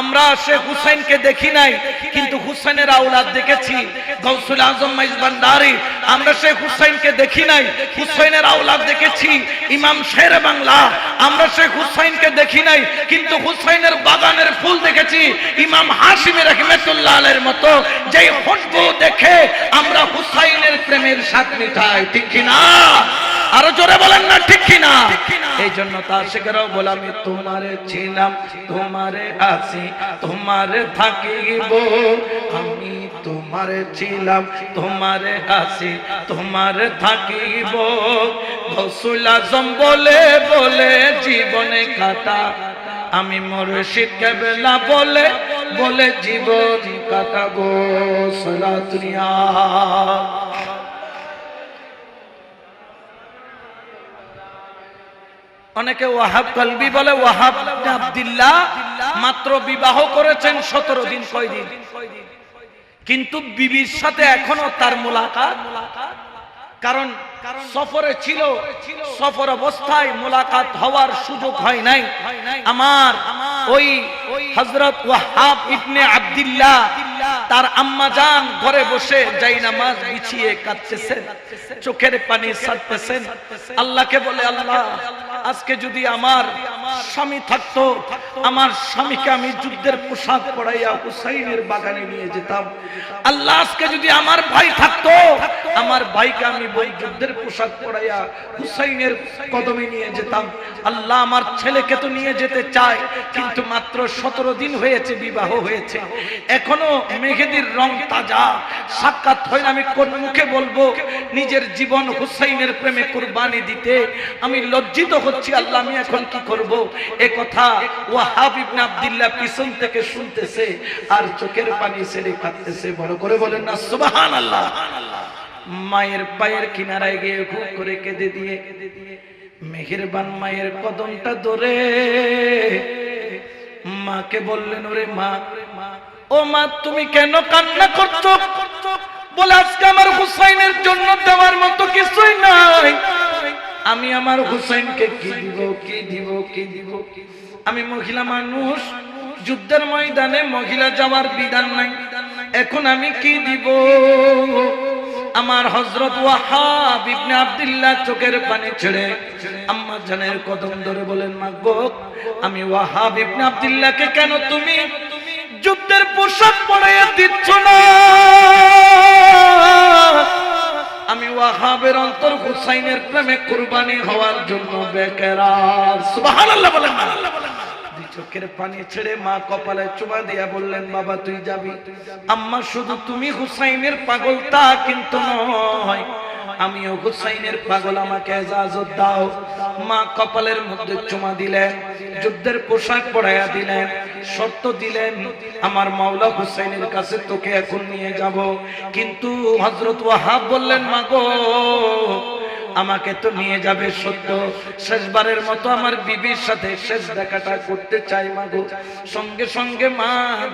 আমরা শেখ হুসাইনকে দেখি নাই, কিন্তু হুসাইনের আওলাদ দেখেছি, গাউসুল আজম মাইজ ভান্ডারী। আমরা শেখ হুসাইনকে দেখি নাই, হুসাইনের আওলাদ দেখেছি, ইমাম শেরে বাংলা। আমরা শেখ হুসাইনকে দেখি নাই, কিন্তু হুসাইনের বাগানের ফুল দেখেছি, ইমাম হাশিমি রাহমাতুল্লাহ আলাইহির মতো। যেই খুশবু দেখে আমরা হুসাইনের প্রেমের স্বাদ মিটাই, ঠিক কি না? আরো জোরে বলেন না ঠিক কি না? এই জন্য তার শেখরাও বলে, আমি তোমারে ছিলাম, তোমারে আছি, তোমারে থাকিব। আমি তোমারে ছিলাম, তোমারে আছি, তোমারে থাকিব। গাউসুল আজম বলে বলে জীবনে কাটা, আমি মুর্শিদ কেবলা বলে বলে জীবন কাটাবো। সালাতুনিয়া অনেকে ওয়াহাব কলবি বলে, ওয়াহাব ইবনে আব্দুল্লাহ মাত্র বিবাহ করেছেন 17 দিন, কয়দিন? কিন্তু বিবির সাথে এখনো তার মুলাকাত, কারণ সফরে ছিল, সফর অবস্থায় মুলাকাত হওয়ার সুযোগ হয় নাই। আমার ওই হযরত ওয়াহাব ইবনে আব্দুল্লাহ তার আম্মা জান ঘরে বসে যাই নামাজ বিছিয়ে কাঁদতেছেন, চোখের পানি ছাড়তেছেন। আল্লাহকে বলে, আল্লাহ আজকে যদি আমার স্বামী থাকতো, আমার স্বামীকে আমি যুদ্ধের পোশাক পরাইয়া হুসাইনের বাগানে নিয়ে যেতাম। আল্লাহ আজকে যদি আমার ভাই থাকতো, আমার ভাইকে আমি বই যুদ্ধের পোশাক পরাইয়া হুসাইনের কদমে নিয়ে যেতাম। আল্লাহ আমার ছেলেকে তো নিয়ে যেতে চায়, কিন্তু মাত্র 17 দিন হয়েছে বিবাহ হয়েছে, এখনো মেহেদির রং তাজা, সাক্ষাৎ হয় না। আমি কোন মুখে বলবো নিজের জীবন হুসাইনের প্রেমে কুরবানি দিতে? আমি লজ্জিত হচ্ছি। আল্লাহ আমি এখন কি করব? এ কথা ওয়াহাব ইবনে আব্দুল্লাহ পিছন থেকে শুনতেছে আর চোখের পানি ছেড়ে কাঁদতেছে। বড় করে বলেন না সুবহানাল্লাহ। মায়ের পায়ের কিনারায় গিয়ে খুব করে কেঁদে দিয়ে মেহেরবান মায়ের কদমটা ধরে মাকে বললেন, ওরে মা, ও মা, তুমি কেন কান্না করছো? বলে, আজকে আমার হুসাইনের জন্য দেওয়ার মতো কিছুই নাই। আমি আমার হুসাইনকে কি দিব, কি দিব, কি দিব? আমি মহিলা মানুষ, যুদ্ধের ময়দানে মহিলা যাওয়ার বিধান নাই, এখন আমি কি দিব? আমার হযরত ওয়াহাব ইবনে আব্দুল্লাহ চোখের পানি ছেড়ে আম্মা জানের কদম ধরে বলেন, মা গো, আমি ওয়াহাব ইবনে আব্দুল্লাহকে কেন তুমি যুদ্ধের পোশাক পরাইয়া দিচ্ছ না? ওয়াহাবের অন্তর হুসাইনের প্রেমে কুরবানি হওয়ার জন্য বেকেরার। সুবহানাল্লাহ বলেন না? চোখের পানি ছেড়ে মা কপালে চুমা দিয়া বললেন, বাবা তুই যাবি? আম্মা শুধু তুমি হুসাইনের পাগল তা কিন্তু নয়, আমিও হুসাইনের পাগল, আমাকে ইজাজত দাও। মা কপালের মধ্যে চুমা দিলেন, যুদ্ধের পোশাক পরাইয়া দিলেন, শর্ত দিলেন, আমার মাওলা হুসাইনের কাছে তোকে এখন নিয়ে যাব। কিন্তু হযরত ওয়াহাব বললেন, মা গো আমাকে তো নিয়ে যাবে সত্য, শেষবারের মতো আমার বিবির সাথে শেষ দেখাটা করতে চাই মা গো। সঙ্গে সঙ্গে মা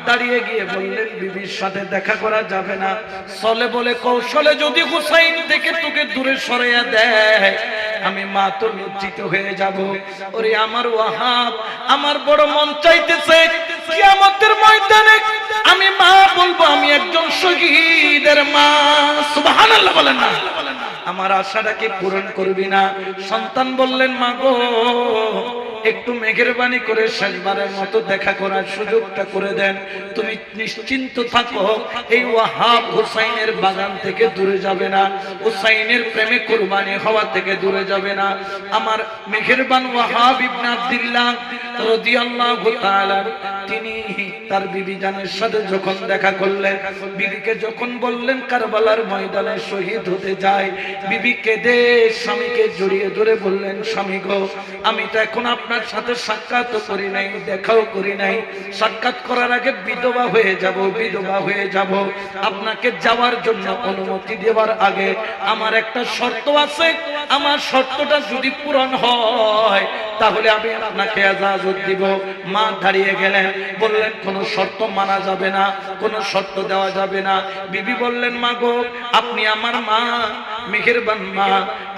দাঁড়িয়ে গিয়ে বললেন, বিবির সাথে দেখা করা যাবে না, চলে বলে কৌশলে যদি হুসাইন থেকে তোকে দূরে সরাইয়া দেয় আমি মা তো লজ্জিত হয়ে যাব। ওরে আমার ওয়াহাব, আমার বড় মন চাইতেছে কিয়ামতের ময়দানে আমি মা বলবো আমি একজন শহীদের মা। সুবহানাল্লাহ বলেন না? আমার আশাটাকে পূরণ করবি না? সন্তান বললেন, মা গো একটু মেহেরবানি করে শেষবারের মতো দেখা করার সুযোগটা করে দেন, তুমি নিশ্চিন্ত থাকো, এই ওয়াহাব হুসাইনের বাগান থেকে দূরে যাবে না, হুসাইনের প্রেমে কুরবানি হওয়া থেকে দূরে যাবে না। আমার মেহেরবান ওয়াহাব ইবনে আব্দুল্লাহ রাদিয়াল্লাহু তাআলা তিনি তার বিবি জানের সাথে যখন দেখা করলেন, বিবিকে যখন বললেন কারবালার ময়দানে শহীদ হতে যায়, বিবি কেঁদে স্বামীকে জড়িয়ে ধরে বললেন, স্বামী গো আমি তো এখন আপনার সাথে সাক্ষাৎ করি নাই, দেখাও করি নাই, সাক্ষাৎ করার আগে বিধবা হয়ে যাব, বিধবা হয়ে যাব, আপনাকে যাওয়ার জন্য অনুমতি দেওয়ার আগে আমার একটা শর্ত আছে, আমার শর্তটা যদি পূরণ হয় তাহলে আমি আপনাকে ইজাজত দিব। মা দাঁড়িয়ে গেলেন, বললেন কোন শর্ত মানা যাবে না, কোন শর্ত দেওয়া যাবে না। বিবি বললেন, মা গো আপনি আমার মা, মেহেরবান মা,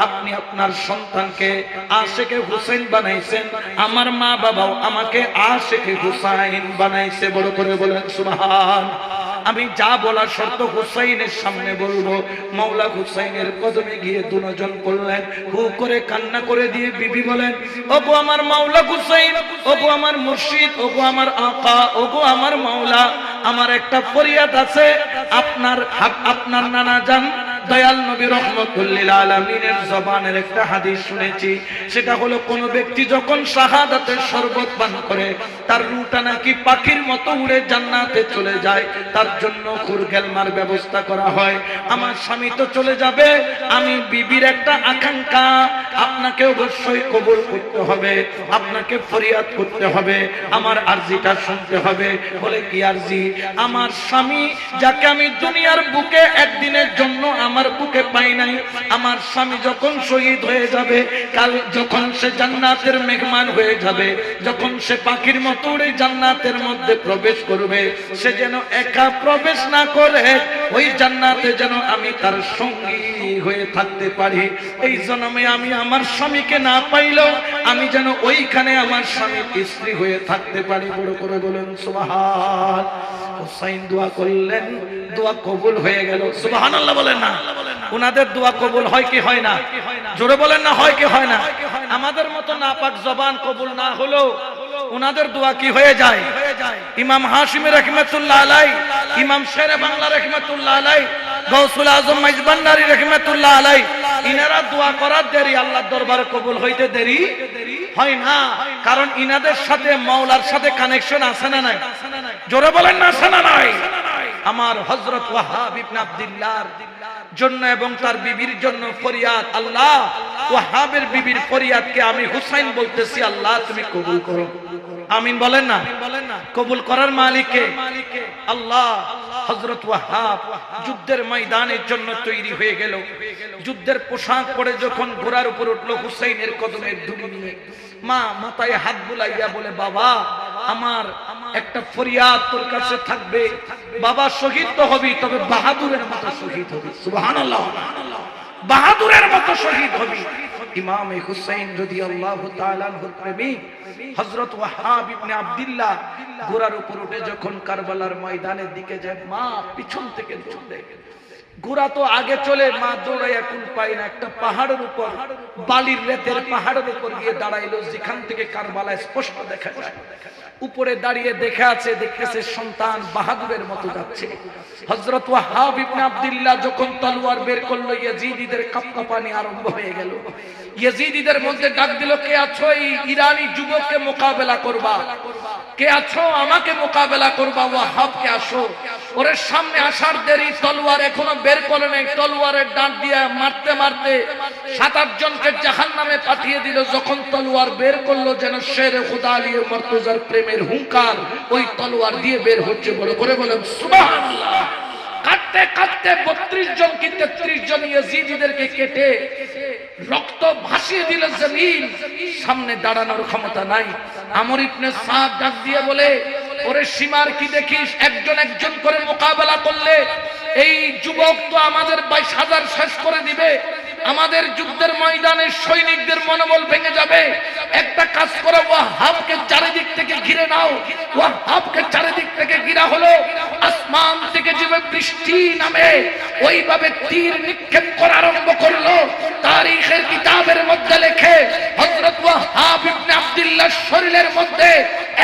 আপনি আপনার সন্তানকে আশিকে হুসাইন বানাইছেন, আমার মা বাবাও আমাকে আশিকে হুসাইন বানাইছে। বড় করে বলেন সুবহান। আমি যা বলার শর্ত হুসাইনের সামনে বলবো। মাওলা হুসাইনের কদমে গিয়ে দুজন পড়লেন, হু করে কান্না করে দিয়ে বিবি বলেন, ওগো আমার মাওলা হুসাইন, ওগো আমার মুর্শিদ, ওগো আমার আকা, ওগো আমার মাওলা, আমার একটা ফরিয়াদ আছে। আপনার নানা জান দয়াল নবী রাহমাতুল লিল আলামিনের জবানের একটা হাদিস শুনেছি, সেটা হলো কোন ব্যক্তি যখন শাহাদাতের শরবত পান করে তার রূহটা নাকি পাখির মতো উড়ে জান্নাতে চলে যায়, তার জন্য খুরগেলমার ব্যবস্থা করা হয়। আমার স্বামী তো চলে যাবে, আমি বিবির একটা আকাঙ্ক্ষা, আপনাকে অবশ্যই কবুল করতে হবে, আপনাকে ফরিয়াদ করতে হবে, আমার আরজিটা শুনতে হবে। বলে কি আরজি? আমার স্বামী যাকে আমি দুনিয়ার বুকে একদিনের জন্য আমার বুকে পাই নাই, আমার স্বামী যখন শহীদ হয়ে যাবে, কাল যখন সে জান্নাতের মেহমান হয়ে যাবে, যখন সে পাখির মতো উড়ে জান্নাতের মধ্যে প্রবেশ করবে, সে যেন একা প্রবেশ না করে ওই জান্নাতে যেন আমি তার সঙ্গী হয়ে থাকতে পারি। এই জন্মে আমি আমার স্বামীকে না পাইলেও আমি যেন ওইখানে আমার স্বামীর স্ত্রী হয়ে থাকতে পারি। বড় করে বলেন সুবহান। হুসাইন দোয়া করলেন, দোয়া কবুল হয়ে গেল। সুবহানাল্লাহ বলেন না? উনাদের দোয়া কবুল হয় কি হয় না? জোরে বলেন না, হয় কি হয় না? আমাদের মতো নাপাক জবান কবুল না হলো উনাদের দোয়া কি হয়ে যায়? ইমাম হাশিমি রাহমাতুল্লাহ আলাই, ইমাম শেরে বাংলা রাহমাতুল্লাহ আলাই, গাউসুল আজম মাইজবান্ডারি রাহমাতুল্লাহ আলাই, ইনারা দোয়া করার দেরি আল্লাহর দরবারে কবুল হইতে দেরি হয় না। কারণ ইনাদের সাথে মাওলার সাথে কানেকশন আছে না নাই? জোরে বলেন না, আছে না নাই? আমার হযরত ওয়াহাব ইবনে আব্দুল্লাহর জন্য এবং তার বিবির জন্য ফরিয়াদ, আল্লাহ ওয়াহাবের বিবির ফরিয়াদকে আমি হুসাইন বলতেছি, আল্লাহ তুমি কবুল করো। আমিন বলেন না? কবুল করার মালিক কে? আল্লাহ। হযরত ওয়াহাব যুদ্ধের ময়দানের জন্য তৈরি হয়ে গেল। যুদ্ধের পোশাক পরে যখন ঘোড়ার উপর উঠলো হুসাইনের কদমের ধুলি নিয়ে, মা মাথায় হাত বুলাইয়া বলে, বাবা আমার একটা ফরিয়াদ তোর কাছে থাকবে, বাবা শহীদ তো হবি, তবে বাহাদুরের মতো শহীদ হবি। সুবহানাল্লাহ। বাহাদুরের মতো শহীদ হবি। ইমাম হুসাইন রাদিয়াল্লাহু তাআলা আনহুর প্রেমিক হযরত ওয়াহাব ইবনে আব্দুল্লাহ ঘোড়ার উপর উঠে যখন কারবালার ময়দানের দিকে যায়, মা পিছন থেকে দৌড় দেয়। ঘোড়া তো আগে চলে, মা দৌড়াইয়া কুল পায় না, একটা পাহাড়ের উপর, বালির রেতের পাহাড়ের উপর গিয়ে দাঁড়াইলো, যেখান থেকে কারবালা স্পষ্ট দেখা যায়। উপরে দাঁড়িয়ে দেখে আছে, দেখতেছে সন্তান বাহাদুরের মতো যাচ্ছে। হযরত ওয়াহাব ইবনে আব্দুল্লাহ যখন তলোয়ার বের করলো, ইয়াজিদীদের কাঁপানি আরম্ভ হয়ে গেল। ইয়াজিদীদের মধ্যে ডাক দিল, কে আছো এই ইরানি যুবককে মোকাবেলা করবা? কে আছো আমাকে মোকাবেলা করবা? ওয়াহাবকে আসো। ওর সামনে আসার দেরি, তলোয়ার এখনো বের করে নাই। তলোয়ারের ডাঁট দিয়ে মারতে মারতে 7-8 জনকে জাহান্নামে পাঠিয়ে দিল। যখন তলোয়ার বের করলো, যেন শেরে খুদা আলী মর্তুজার প্রেমের হুঙ্কার ওই তলোয়ার দিয়ে বের হচ্ছে। বড় করে বলেন সুবহানাল্লাহ। কাটতে কাটতে 32 জন কি 33 জন ইয়াজিদীদেরকে কেটে রক্ত ভাসিয়ে দিল জমিন। সামনে দাঁড়ানোর ক্ষমতা নাই। আমর ইবনে সাদ ডাক দিয়ে বলে, ওরে সীমার কি দেখিস? একজন একজন করে মোকাবেলা করলে এই যুবক তো আমাদের 22,000 শেষ করে দিবে। আমাদের যুদ্ধের ময়দানে সৈনিকদের মনোবল ভেঙে যাবে। একটা কাজ করো, ওয়াহাবকে চারিদিক থেকে ঘিরে নাও। ওয়াহাবকে চারিদিক থেকে ঘিরা হলো। আসমান থেকে যেভাবে বৃষ্টি নামে ওইভাবে তীর নিক্ষেপ করা আরম্ভ করলো। তারিখের কিতাবের মধ্যে লেখে, হযরত ওয়াহাব ইবনে আব্দুল্লাহ শরীরের মধ্যে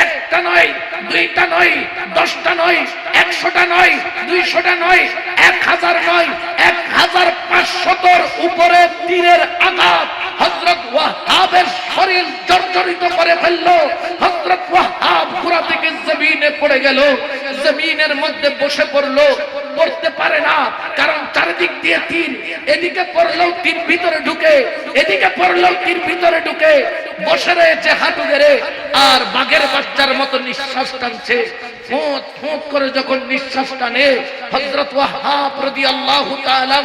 একটা নয়, দুইটা নয়, 10টা নয়, 100টা নয়, 200টা নয়, 1000 নয়, 1500-র উপরে তীরের আঘাত হযরত ওয়াহাবের শরীর জর্জরিত করে ফেললো। হযরত ওয়াহাব পুরা থেকে জমিনে পড়ে গেল। জমিনের মধ্যে বসে পড়লো। পড়তে পারে না, কারণ চারিদিক দিয়ে তীর। এদিকে পড়লেও তীর ভিতরে ঢুকে, এদিকে পড়লেও তীর ভিতরে ঢুকে। বসে রয়েছে হাঁটু গেড়ে, আর বাঘের বাচ্চার মতো নিঃশ্বাস টানছে। ফোঁত ফোঁত করে যখন নিঃশ্বাস টানে, হযরত ওয়াহাব রাদিয়াল্লাহু তাআলা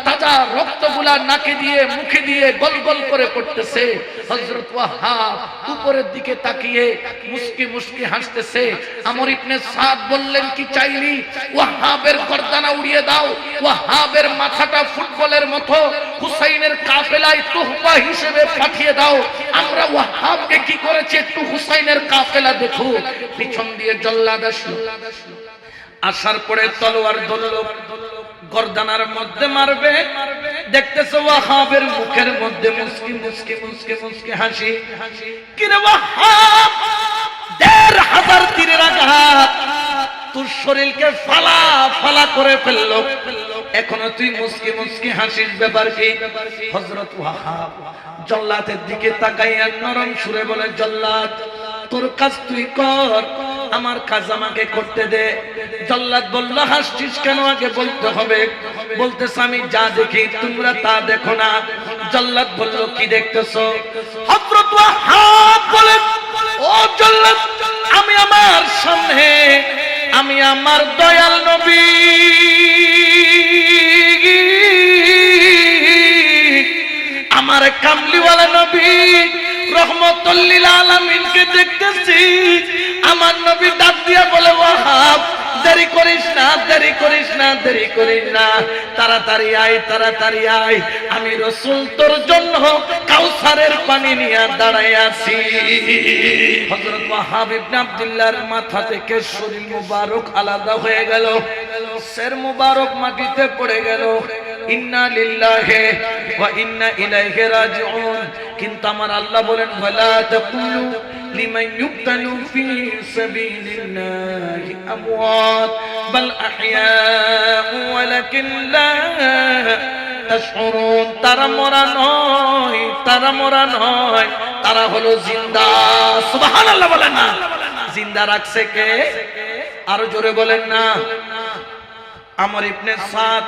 তাজা রক্তগুলা নাকে দিয়ে মুখে দিয়ে গল গল করে পড়তেছে। হযরত ওয়াহাব উপরের দিকে তাকিয়ে মুস্কি মুস্কি হাসতেছে। আমর ইবনে সাদ বললেন, কি চাইলি? ওয়াহাবের গর্দানা উড়িয়ে দাও। ওয়াহাবের মাথাটা ফুটবলের মতো হুসাইনের কাফেলায় তোহফা হিসেবে পাঠিয়ে দাও। আমরা ওয়াহাবকে কি করেছে একটু হুসাইনের কাফেলা দেখো। পিছন দিয়ে জল্লাদ আসলো। আসার পরে তলোয়ার ধরলো, গর্দানার মধ্যে মারবে। দেখতেছো ওয়াহাবের মুখের মধ্যে মুস্কি মুস্কি মুস্কি মুস্কি হাসি। কিরে ওয়াহাব, 1500 তীরের আঘাত তোর শরীরকে ফালা ফালা করে ফেললো, এখনো তুই মুস্কি মুস্কি হাসির ব্যাপার কি? হযরত ওয়াহাব জল্লাদের দিকে তাকাইয়া নরম সুরে বলে, জল্লাদ তোর কাজ তুই কর, আমার কাজ আমাকে করতে দে। জল্লাদ বলল, হাসছিস কেন? আগে বলতে হবে। বলতেছ, আমি যা দেখি তোমরা তা দেখো না। জল্লাদ বলল, কি দেখতেছো? হযরত ওয়াহাব বলে, ও জল্লাদ, আমি আমার সামনে আমি আমার দয়াল নবী আমার কামলিওয়ালা নবী রহমতুল লিল আলামিনকে দেখতেছি। আমার নবী ডাক দিয়া বলে, ওয়াহাব দেরি করিস না, দেরি করিস না, দেরি করিস না, তাড়াতাড়ি আয়, তাড়াতাড়ি আয়। আমি রাসূল তোর জন্য কাউসারের পানি নিয়ে দাঁড়ায় আছি। হযরত ওয়াহাব ইবনে আব্দুল্লাহর মাথা থেকে শরীর মুবারক আলাদা হয়ে গেল, সের মুবারক মাটিতে পড়ে গেল। ইন্না লিল্লাহি ওয়া ইন্না ইলাইহি রাজিউন। কিন্তু আমার আল্লাহ বলেন, ওয়ালা তাকুলু লিমান ইউকতালু ফি সাবিলিল্লাহি আমওয়াত বাল আহইয়াউ ওয়ালাকিন লা তাশউরুন। তারা মরা নয়, তারা মরা নয়, তারা হলো জিন্দা। সুবহানাল্লাহ বলেন না? জিন্দা রাখছে কে? আরো জোরে বলেন না? আমর ইবনে সাদ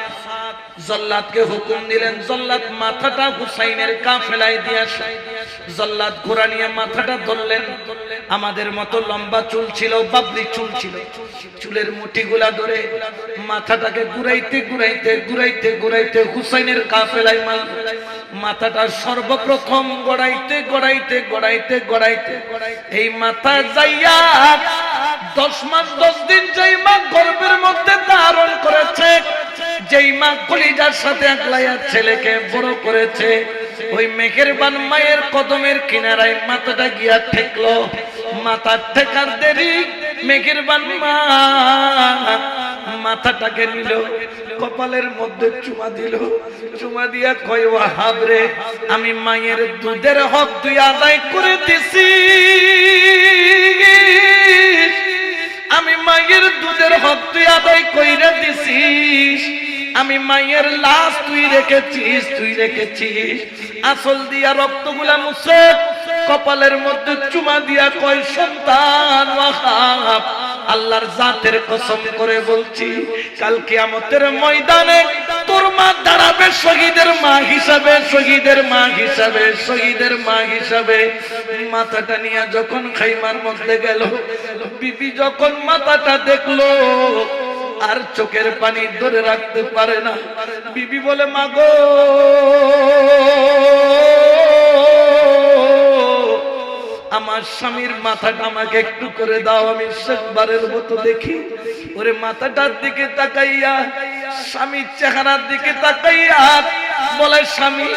জল্লাদকে হুকুম দিলেন, জল্লাদ মাথাটা হুসাইনের কাফেলায় দিয়ে আসে। জল্লাদ ঘোড়া নিয়ে মাথাটা ধরলেন। আমাদের মতো লম্বা চুল ছিল, বাবরি চুল ছিল। চুলের মুঠিগুলা ধরে মাথাটাকে ঘুরাইতে ঘুরাইতে ঘুরাইতে ঘুরাইতে হুসাইনের কাফেলায় মাথাটা সর্বপ্রথম গড়াইতে গড়াইতে গড়াইতে গড়াইতে এই মাথা যাইয়া 10 মাস 10 দিন যেই মা গর্ভের মধ্যে ধারণ করেছে, যেই মা কলিজার সাথে একলাইয়া ছেলেকে বড় করেছে, ওই মেহেরবান মায়ের কদমের কিনারায় মাথাটা গিয়া ঠেকলো। মাথা ঠেকার দেরি মেহেরবান মা মাথাটাকে নিল, কপালের মধ্যে চুমা দিল। চুমা দিয়া কয়, ওয়াহাব রে, আমি মায়ের দুধের হক তুই আদায় করে দিছি। আমি মায়ের দুধের হক তুই আদায় কইরা দিছিস, আমি মায়ের লাশ তুই রেখেছিস, আসল দিয়া রক্তগুলা মুছে কপালের মধ্যে চুমা দিয়া কয় সন্তান ওয়াহাব, আল্লাহর জাতের কসম করে বলছি কাল কিয়ামতের ময়দানে তোর মা দাঁড়াবে শহীদের মা হিসাবে। মাথাটা নিয়ে যখন খাইমার মধ্যে গেল, বিবি যখন মাথাটা দেখলো আর চোখের পানি ধরে রাখতে পারে না। বিবি বলে মাগো আমার স্বামীর মাথাটা আমাকে একটু করে দাও, আমি শেষবারের মতো দেখি। ওরে মাথাটার দিকে তাকাইয়া স্বামীর চেহারার দিকে তাকাইয়া বলে স্বামী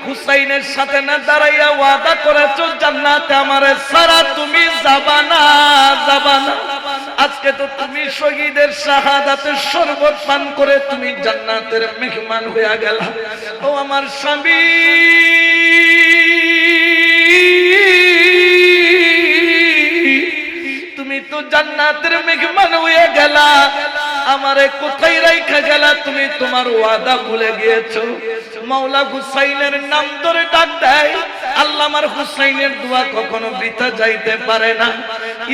হুসাইনের সাথে না দাঁড়াইয়া ওয়াদা করেছো জান্নাতে আমারে সারা তুমি যাবা না। আজকে তো তুমি শহীদের শাহাদাতের শরবত পান করে তুমি জান্নাতের মেহমান হইয়া গেলা। ও আমার স্বামী তুমি তো জান্নাতের মেহমান হয়ে গেলা, আমারে কোথায় রাইখা গেলা? তুমি তোমার ওয়াদা ভুলে গিয়েছো। মাওলা হুসাইনের নাম ধরে ডাক দেয়। আল্লাহ আমার হুসাইনের দোয়া কখনো বৃথা যাইতে পারে না।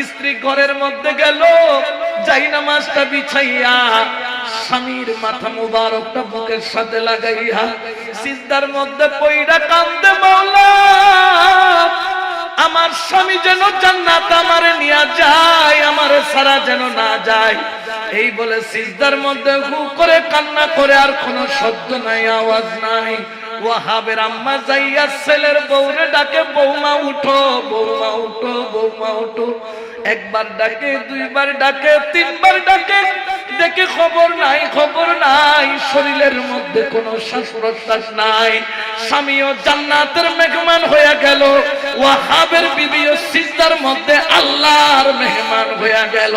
স্ত্রী ঘরের মধ্যে গেল, যাই নামাজটা বিছাইয়া স্বামীর মাথা মুবারকটা বুকের সাথে লাগাইয়া সিজদার মধ্যে পইড়া কান্দে, মাওলা আমার স্বামী যেন জান্নাত আমারে নিয়ে যায়, আমারে সারা যেন না যায়। এই বলে সিজদার মধ্যে হু করে কান্না করে, আর কোনো শব্দ নাই, আওয়াজ নাই। ওয়াহাবের আম্মা যাইয়া ছেলের বউরে ডাকে, বৌমা উঠো, বৌমা উঠো, বৌমা উঠো। একবার ডাকে, দুইবার ডাকে, তিনবার ডাকে, দেখে খবর নাই, শরীরের মধ্যে কোনো শ্বাস প্রশ্বাস নাই। স্বামীও জান্নাতের মেহমান হয়ে গেল, ওয়াহাবের বিবিও সিজদার মধ্যে আল্লাহর মেহমান হয়ে গেল।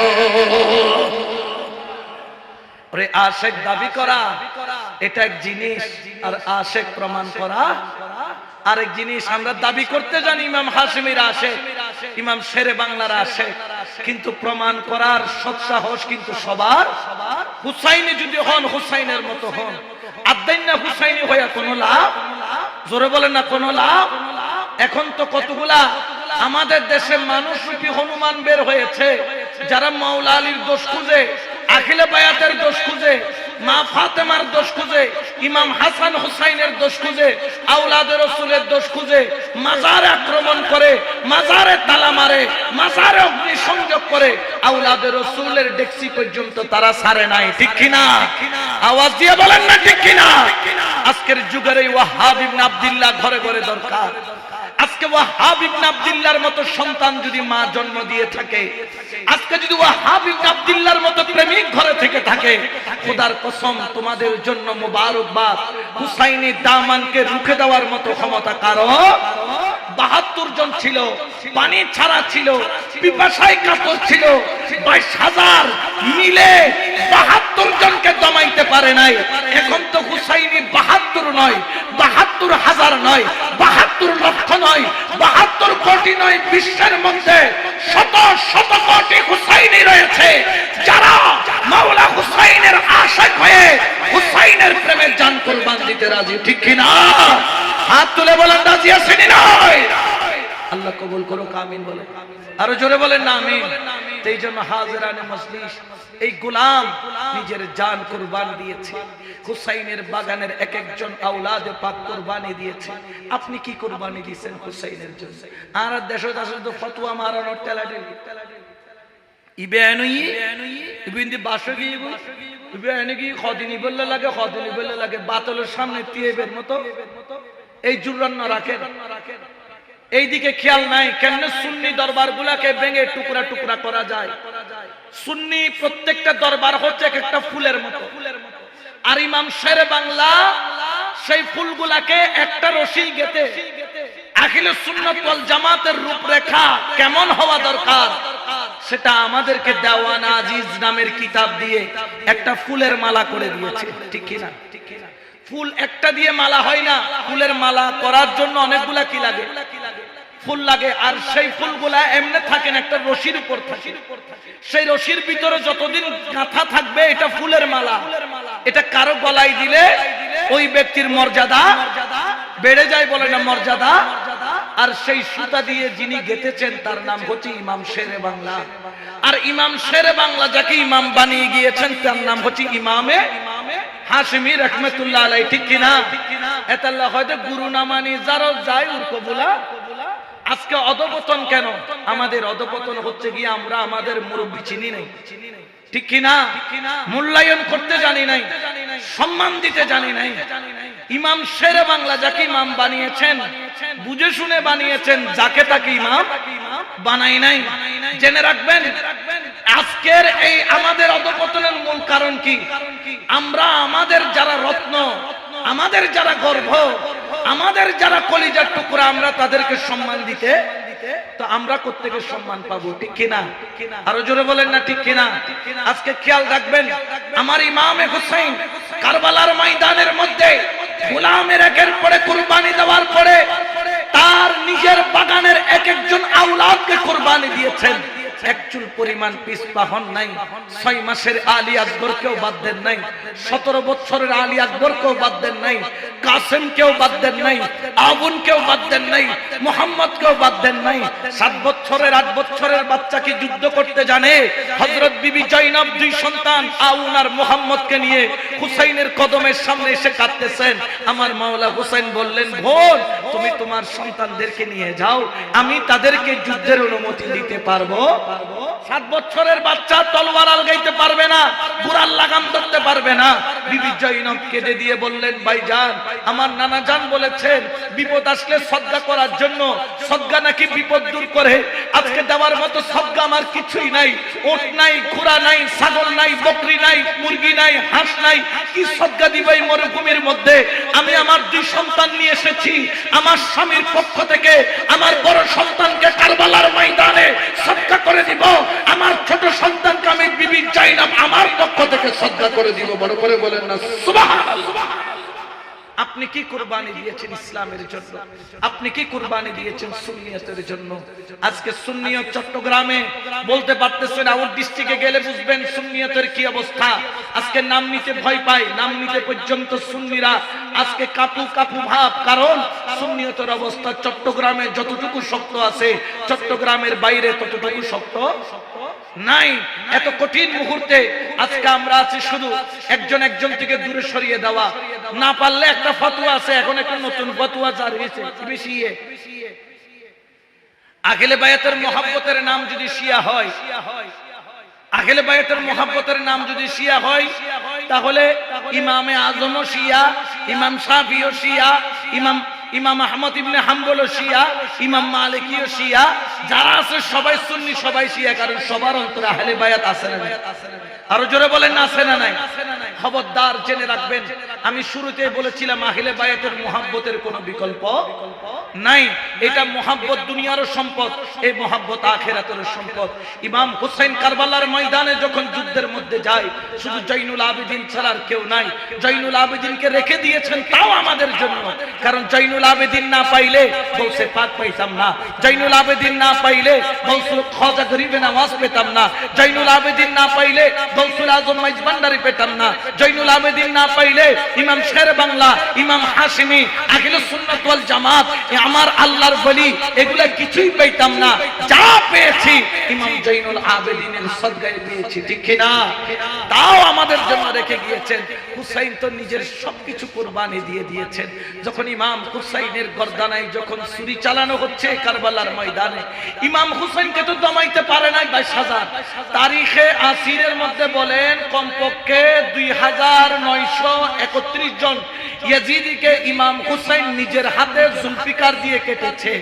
ওরে আশেক দাবি করা এটা এক জিনিস, আর আশেক প্রমাণ করা আরেক জিনিস। আমরা দাবি করতে জানি ইমাম হাশিমের আশেক, ইমাম শেরে বাংলার আশেক, কিন্তু প্রমাণ করার সৎসাহস কিন্তু সবার। হুসাইনি যদি হন হুসাইনের মতো হন, আদাইন্না হুসাইনি হইয়া কোনো লাভ, জোরে বলেন না কোনো লাভ। এখন তো কতগুলা আমাদের দেশে মানুষ রূপী হনুমান বের হয়েছে, যারা মাওলা আলীর দোষ খুঁজে, আখিলে বায়াতের দোষ খুঁজে, মা ফাতেমার দোষ খুঁজে, ইমাম হাসান হুসাইনের দোষ খুঁজে, আওলাদে রাসূলের দোষ খুঁজে, মাজারে আক্রমণ করে, মাজারে তালা মারে, মাজারে অগ্নি সংযোগ করে, আওলাদে রাসূলের ডেক্সি পর্যন্ত তারা ছাড়ে নাই। ঠিক কিনা? আওয়াজ দিয়ে বলেন না ঠিক কিনা? আজকের যুগের এই ওয়াহাব ইবনে আব্দুল্লাহ ঘরে ঘরে দরকার। আজকে ওয়াহাব ইবনে আব্দুল্লাহর মতো সন্তান যদি মা জন্ম দিয়ে থাকে, আজকে যদি ওয়াহাব ইবনে আব্দুল্লাহর মতো প্রেমিক ঘরে থেকে থাকে, খোদার কসম তোমাদের জন্য মোবারকবাদ। হুসাইনি দামানকে রুখে দেওয়ার মতো ক্ষমতা কারো ৭২ জন ছিল, পানি ছাড়া ছিল, পিপাসায় কাতর ছিল, ২২,০০০ মিলে ৭২ জনকে দমাইতে পারে নাই। এখন তো হুসাইনি ৭২ নয়, ৭২,০০০ নয়, ৭২ লক্ষ নয়, ৭২ কোটি নয়, বিশ্বের মধ্যে শত শত কোটি হুসাইনি রয়েছে, যারা মাওলা হুসাইনের আশিক হয়ে হুসাইনের প্রেমে জান কুরবান দিতে রাজি। ঠিক কিনা? হাত তুলে বলেন রাজি আছেন না? আল্লাহ কবুল করুক, আমিন বলেন, আরো জোরে বলেন না আমিন। এই জন্য হাজিরানে মজলিস এই গোলাম নিজের জান কুরবান দিয়েছে, হুসাইনের বাগানের এক একজন আওলাদে পাক কুরবানি দিয়েছে। আপনি কি কুরবানি দিয়েছেন হুসাইনের জন্য? আর দেশে দেশে তো ফতোয়া মারানোর টেলাটেলি ইবেনুই ইবিন্দি বাসগি ইবেনুগি খদিনি বললে লাগে বাতলের সামনে টিয়েবের মতো এই জুরান্ন রাখেন। এইদিকে খেয়াল নাই কেমনে সুন্নি দরবারগুলোকে ভেঙে টুকরা টুকরা করা যায়। সুন্নি প্রত্যেকটা দরবার হচ্ছে একটা ফুলের মতো, আর ইমাম শেরে বাংলা সেই ফুলগুলাকে একটা রশি গেঁথে আখিলে সুন্নাত ওয়াল জামাতের রূপরেখা কেমন হওয়া দরকার সেটা আমাদেরকে দেওয়ানা আজিজ নামের কিতাব দিয়ে একটা ফুলের মালা করে দিয়েছে। ঠিক কি না? ফুল একটা দিয়ে মালা হয় না, ফুলের মালা করার জন্য অনেকগুলা কি লাগে? ফুল লাগে, আর সেই ফুলগুলা এমনি থাকে না, একটা রশির উপর থাকে। সেই রশির ভিতরে যতদিন গাঁথা থাকবে এটা ফুলের মালা। এটা কারো গলায় দিলে ওই ব্যক্তির মর্যাদা বেড়ে যায়, বলে না মর্যাদা। আর সেই সুতা দিয়ে যিনি গেঁথেছেন তার নাম হচ্ছে ইমাম শেরে বাংলা। আর ইমাম শেরে বাংলা যাকে ইমাম বানিয়ে গিয়েছেন তার নাম হচ্ছে ইমামে হাশমি রহমতুল্লাহ আলাইহি, ঠিক কিনা? এতাল্লাহ হয়তো গুরু না মানি যারও যায় উর্কো বলা। আজকে অধপতন কেন? আমাদের অধপতন হচ্ছে গিয়ে আমরা আমাদের মুরব্বি চিনি নাই, ঠিক কিনা? মূল্যায়ন করতে জানি নাই, সম্মান দিতে জানি নাই। ইমাম শেরে বাংলা যাকে ইমাম বানিয়েছেন বুঝে শুনে বানিয়েছেন, যাকে তাকে ইমাম বানাই নাই। জেনে রাখবেন আজকের এই আমাদের অধপতনের মূল কারণ কি? আমরা আমাদের যারা রত্ন, আমাদের যারা গর্ভ, আমাদের যারা কলিজার টুকরা, আমরা তাদেরকে সম্মান দিতে, তো আমরা কোত্থেকে সম্মান পাবো, ঠিক কিনা? আরো জোরে বলেন না ঠিক কিনা? আজকে খেয়াল রাখবেন আমার ইমামে হুসাইন কারবালার ময়দানের মধ্যে গোলামের একের পরে কুরবানি দেওয়ার পরে তার নিজের বাগানের এক একজন আওলাদকে কুরবানি দিয়েছেন। একচুল পরিমাণ পিছপা হন নাই। 6 মাসের আলী আকবরকেও বাদ দেন নাই, 17 বছরের আলী আকবরকেও বাদ দেন নাই, কাসেমকেও বাদ দেন নাই, আবুনকেও বাদ দেন নাই, মুহাম্মদকেও বাদ দেন নাই। 7 বছরের 8 বছরের বাচ্চা কি যুদ্ধ করতে জানে? হযরত বিবি জয়নব 2 সন্তান আউন আর মুহাম্মদকে নিয়ে হুসাইনের কদমের সামনে এসে কাঁদতেছেন। আমার মাওলা হুসাইন বললেন, বোন তুমি তোমার সন্তানদেরকে নিয়ে যাও, আমি তাদেরকে যুদ্ধের অনুমতি দিতে পারবো। 7 বছরের বাচ্চা তলোয়ার আলগাইতে পারবে না, কুরআন লাগাম ধরতে পারবে না। বিবি জয়নব কেঁদে দিয়ে বললেন, ভাইজান আমার নানা জান বলেছেন বিপদ আসলে সদকা করার জন্য, সদকা নাকি বিপদ দূর করে। আজকে দেওয়ার মতো সদকা আমার কিছুই নাই, ওট নাই, ঘোড়া নাই, ছাগল নাই, বকরি নাই, মুরগি নাই, হাঁস নাই, কি সদকা দিব এই মরুভূমির মধ্যে? আমি আমার 2 সন্তান নিয়ে এসেছি, আমার স্বামীর পক্ষ থেকে আমার বড় সন্তানকে কারবালার ময়দানে সদকা করে দিব, আমার ছোট সন্তানকে আমি বিবি জয়নব আমার পক্ষ থেকে সদকা করে দিব। বড় করে বলেন না সুবহানাল্লাহ। আপনি কি কুরবানি দিয়েছেন ইসলামের জন্য? আপনি কি কুরবানি দিয়েছেন সুন্নিয়তের জন্য? আজকে সুন্নিয়ত চট্টগ্রামে বলতে পারতেছেন, আউট ডিস্ট্রিক্টে গেলে বুঝবেন সুন্নিয়তের কি অবস্থা। আজকে নাম নিতে ভয় পায়, নাম নিতে পর্যন্ত সুন্নিরা আজকে কাপু কাপু ভাব। কারণ সুন্নিয়তের অবস্থা চট্টগ্রামে যতটুকু শক্ত আছে চট্টগ্রামের বাইরে ততটুকু শক্ত নাই। এত কঠিন মুহূর্তে আজকে আমরা আছি শুধু একজন একজন থেকে দূরে সরিয়ে দেওয়া। না পারলে একটা ফতোয়া আছে, এখন একটা নতুন ফতোয়া জারি হয়েছে, বেশি আহলে বায়াতের মুহাব্বতের নাম যদি শিয়া হয়, আহলে বায়াতের মুহাব্বতের নাম যদি শিয়া হয়, তাহলে ইমামে আজমও শিয়া, ইমাম শাফিও শিয়া, ইমাম আহমদ ইবনে হাম্বলও শিয়া, ইমাম মালিকিও শিয়া, যারা আছে সবাই সুন্নি, সবাই শিয়া। কারণ সবার অন্তরে আহলে বায়াত আছে না নাই? আরো জোরে বলেন না আছে না নাই? খবরদার জেনে রাখবেন, আমি শুরুতে বলেছিলাম আহলে বায়াতের মুহাব্বতের কোনো বিকল্প নাই। এটা মুহাব্বত দুনিয়ারও সম্পদ, এই মুহাব্বত আখিরাতেরও সম্পদ। ইমাম হুসাইন কারবালার ময়দানে যখন যুদ্ধের মধ্যে যায়, শুধু জয়নুল আবেদিন ছাড়া আর কেউ নাই। জয়নুল আবেদিনকে রেখে দিয়েছেন তাও আমাদের জন্য, কারণ জয়নুল আবেদিন না পাইলে গৌসে পাক পাইতাম না, জয়নুল আবেদিন না পাইলে গৌসুল খাজা গরিবে নওয়াজ পেতাম না, জয়নুল আবেদিন না পাইলে গৌসুল আজম মাইজ ভান্ডারী পেতাম না, জয়নুল আবেদিন না পাইলে ইমাম শের বাংলা, ইমাম হাশিমি, আহলে সুন্নাত ওয়াল জামাত, আমার আল্লাহর ওলি, এগুলা কিছুই পেতাম না। যা পেয়েছি ইমাম জয়নুল আবেদিনের সদকায় পেয়েছি, ঠিক কি না? তাও আমাদের জন্য রেখে গিয়েছেন। হুসাইন তো নিজের সবকিছু কুরবানি দিয়ে দিয়েছেন। যখন ইমাম হুসাইনের গর্দানায় যখন ছুরি চালানো হচ্ছে কারবালার ময়দানে, ইমাম হুসাইনকে তো দমাইতে পারে নাই 22,000। তারিখে আসিরের মধ্যে বলেন কমপক্ষে 2931 জন ইয়াজিদিকে ইমাম হুসাইন নিজের হাতে জুলফিকার দিয়ে কেটেছে।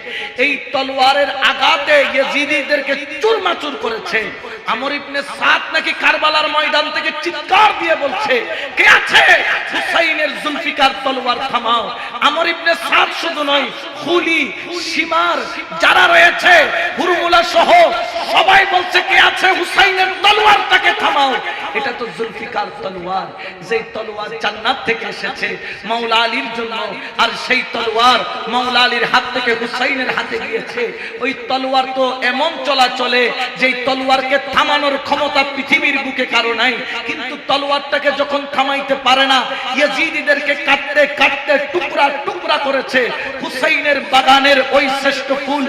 এই তলোয়ারের আঘাতে ইয়াজিদিদেরকে চুরমাচুর করেছে। আমর ইবনে সাদ নাকি কারবালার ময়দান থেকে চিৎকার দিয়ে বলছে, কে আছে হুসাইনের জুলফিকার তলোয়ার থামাও। আমর ইবনে সাদ শুধু নয়, খুলি সীমার যারা রয়েছে হুরমুলা সহ সবাই বলছে কে আছে হুসাইনের তলোয়ারটাকে থামাও। এটা তো জুলফিকার তলোয়ার, যেই তলোয়ার জান্নাত থেকে এসেছে মাওলা আলীর জন্য, আর সেই তলোয়ার মাওলা আলীর হাত থেকে হুসাইনের হাতে গিয়েছে। ওই তলোয়ার তো এমন চলে যেই তলোয়ারকে থামানোর ক্ষমতা পৃথিবীর বুকে কারো নাই, কিন্তু তলোয়ারটাকে যখন থামাইতে পারে না, ইয়াজিদিদেরকে কাটতে কাটতে টুকরা টুকরা করেছে। হুসাইনের বাগানের ওই শ্রেষ্ঠ ফুল,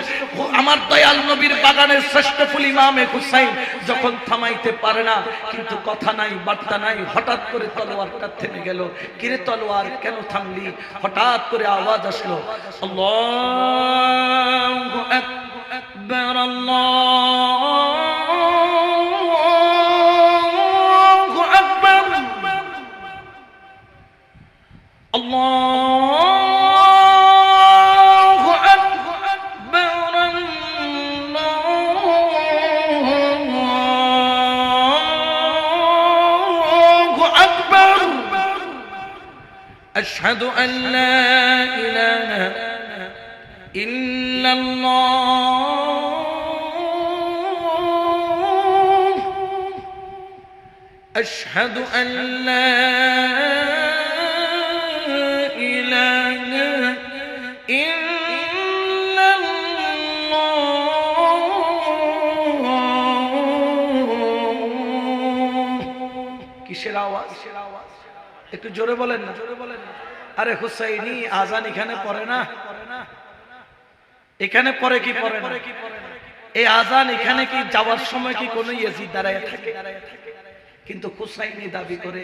আমার দয়াল নবীর বাগানের শ্রেষ্ঠ ফুল ইমামে হুসাইন যখন থামাইতে পারে না, কিন্তু কথা নাই বার্তা নাই, হঠাৎ করে তলোয়ারটা থেমে গেল। কিরে তলোয়ার কেন থামলি? হঠাৎ করে আওয়াজ আসলো, আল্লাহু আকবার, আল্লাহু আকবার, আল্লাহু আকবার, আল্লাহু আকবার, আশহাদু আন লা ইলাহা ইল্লাল্লাহ, আশহাদু আন লা ইলাহা ইল্লাল্লাহ। কিসের আওয়াজ? একটু জোরে বলেন না, জোরে বলেন না। আরে হুসাইনি আজান এখানে পড়ে না, এখানে পড়ে কি পড়ে না? এই আজান এখানে কি যাওয়ার সময় কি কোনো ইয়াজিদ দাঁড়ায় থাকে? কিন্তু হুসাইনি দাবি করে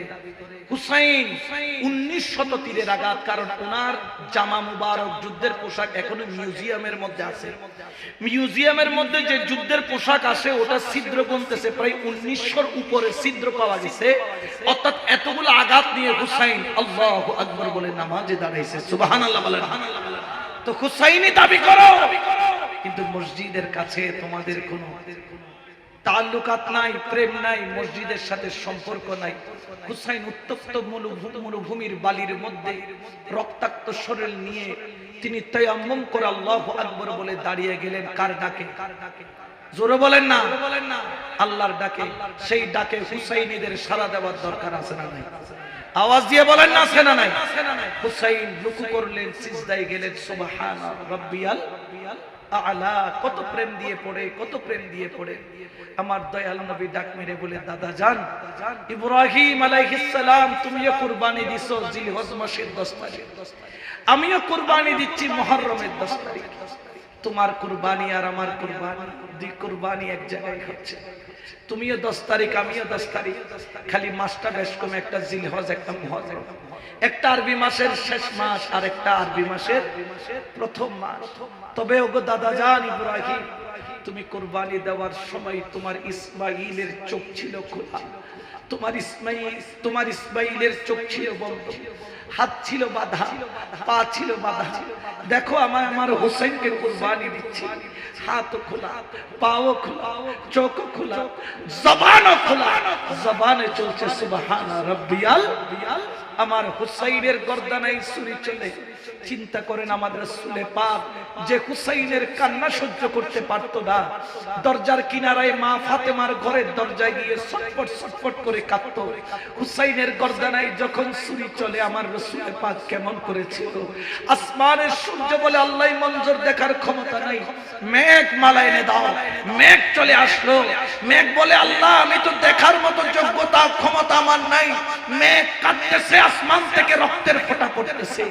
হুসাইন 1930 আঘাত, কারণ ওনার জামা মুবারক যুদ্ধের পোশাক এখনো মিউজিয়ামের মধ্যে আছে। মিউজিয়ামের মধ্যে যে যুদ্ধের পোশাক আছে ওটা ছিদ্র কমতেছে, প্রায় 1900 উপরে ছিদ্র পাওয়া গেছে। অর্থাৎ এতগুলো আঘাত নিয়ে হুসাইন আল্লাহু আকবার বলে নামাজে দাঁড়াইছে। সুবহানাল্লাহ বলেন। তো হুসাইনি দাবি করো, কিন্তু মসজিদের কাছে তোমাদের কোনো তাল্লুকাত নাই, প্রেম নাই, মসজিদের সাথে সম্পর্ক নাই। হুসাইন উত্তপ্ত মরুভূমির বালির মধ্যে রক্তাক্ত শরীর নিয়ে তিনি তায়াম্মুম করে আল্লাহু আকবার বলে দাঁড়িয়ে গেলেন। কার ডাকে? জোরে বলেন না, আল্লাহর ডাকে। সেই ডাকে হুসাইনিদের সাড়া দেওয়ার দরকার আছে না নাই? আওয়াজ দিয়ে বলেন না, আছে না নাই? হুসাইন রুকু করলেন, সিজদায় গেলেন, সুবহানা রাব্বিয়াল আলা। কত প্রেম দিয়ে পড়ে, কত প্রেম দিয়ে পড়ে। আমার দয়াল নবী ডাক মেরে বলে, দাদা জান ইব্রাহিম আলাইহিস সালাম তুমিও কুরবানি দিছো জিলহজ মাসের 10 তারিখ, আমিও কুরবানি দিচ্ছি মুহররমের 10 তারিখ। তোমার কুরবানি আর আমার কুরবানি, দুই কুরবানি এক জায়গায় হচ্ছে। তুমিও 10 তারিখ, আমিও 10 তারিখ, খালি মাসটা বেশ কম, একটা জিলহজ একটা মুহররম, একটা আরবি মাসের শেষ মাস আর একটা আরবি মাসের প্রথম মাস। তবে ওগো দাদা জান ইব্রাহিম, তুমি কুরবানি দেওয়ার সময় তোমার ইসমাইলের চোখ ছিল খোলা, তোমার ইসমাইলের চোখ ছিল বন্ধ, হাত ছিল বাঁধা, পা ছিল বাঁধা। দেখো আমার হোসেনকে কুরবানি দিচ্ছি, হাত খোলা, পাও খোলা, চোখ খোলা, জবানও খোলা, জবানে চলছে সুবহানা রাব্বিয়াল। আমার হুসাইনের গর্দানায় ছুরি চলে। চিন্তা করেন আমাদের রাসূলে পাক যে হুসাইনের কান্না সহ্য করতে পারত না, দরজার কিনারায় মা ফাতেমার ঘরের দরজায় গিয়ে ছটফট ছটফট করে কাঁদত। হুসাইনের গর্দানায় যখন ছুরি চলে, আমার রাসূলে পাক কেমন করেছিল। আসমানের সূর্য বলে আল্লাহ মঞ্জর দেখার ক্ষমতা নাই, মেঘ মালা এনে দাও। মেঘ চলে আসলো, মেঘ বলে আল্লাহ আমি তো দেখার মতো যোগ্যতা ক্ষমতা আমার নাই। মেঘ কাঁদতেছে, আসমান থেকে রক্তের ফোঁটা পড়তেছে।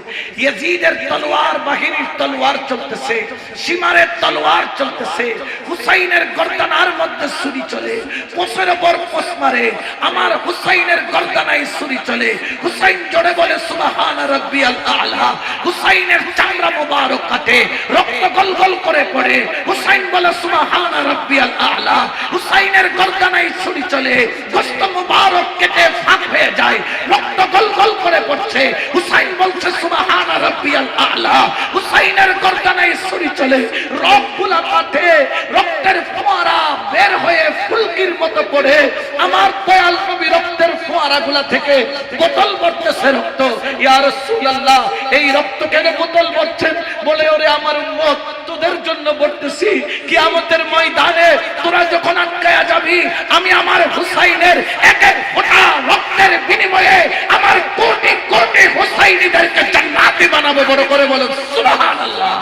ইয়াজিদের তলোয়ার বাহিনীর তলোয়ার চলতেছে, সীমারের তলোয়ার চলতেছে। হুসাইনের গর্দানার মধ্যে ছুরি চলে, কোষের উপর কোষ মারে। আমার হুসাইনের গর্দানায় ছুরি চলে। হুসাইন জোরে বলে সুবহান রাব্বিয়াল আলা। হুসাইনের চামড়া মোবারক কাটে, রক্ত গলগল করে পড়ে। হুসাইন বলে সুবহান রাব্বিয়াল আলা। হুসাইনের গর্দানায় ছুরি চলে, গোশত মোবারক কেটে ফাঁক হয়ে যায়, রক্ত গলগল করে পড়ছে। হুসাইন বলছে সুবহান রাব্বিয়াল আলা। হুসাইনের গর্দানায় ছুরি চলে, রক্তগুলা কাটে, রক্তের ফোয়ারা বের হয়ে ফুলকির মতো পড়ে। আমার দয়াল নবী রক্তের ফোয়ারাগুলা থেকে বোতল পড়তেছে রক্ত। ইয়া রাসূলুল্লাহ এই রক্ত কেন বোতল ভরছেন? বলে ওরে আমার উম্মত তোদের জন্য বলতেছি, কিয়ামতের ময়দানে তোরা যখন আটকায়া যাবি, আমি আমার হুসাইনের এক এক ফোঁটা রক্তের বিনিময়ে আমার কোটি কোটি হুসাইনীদেরকে জান্নাতি বানাবো। বড় করে বলেন সুবহানাল্লাহ।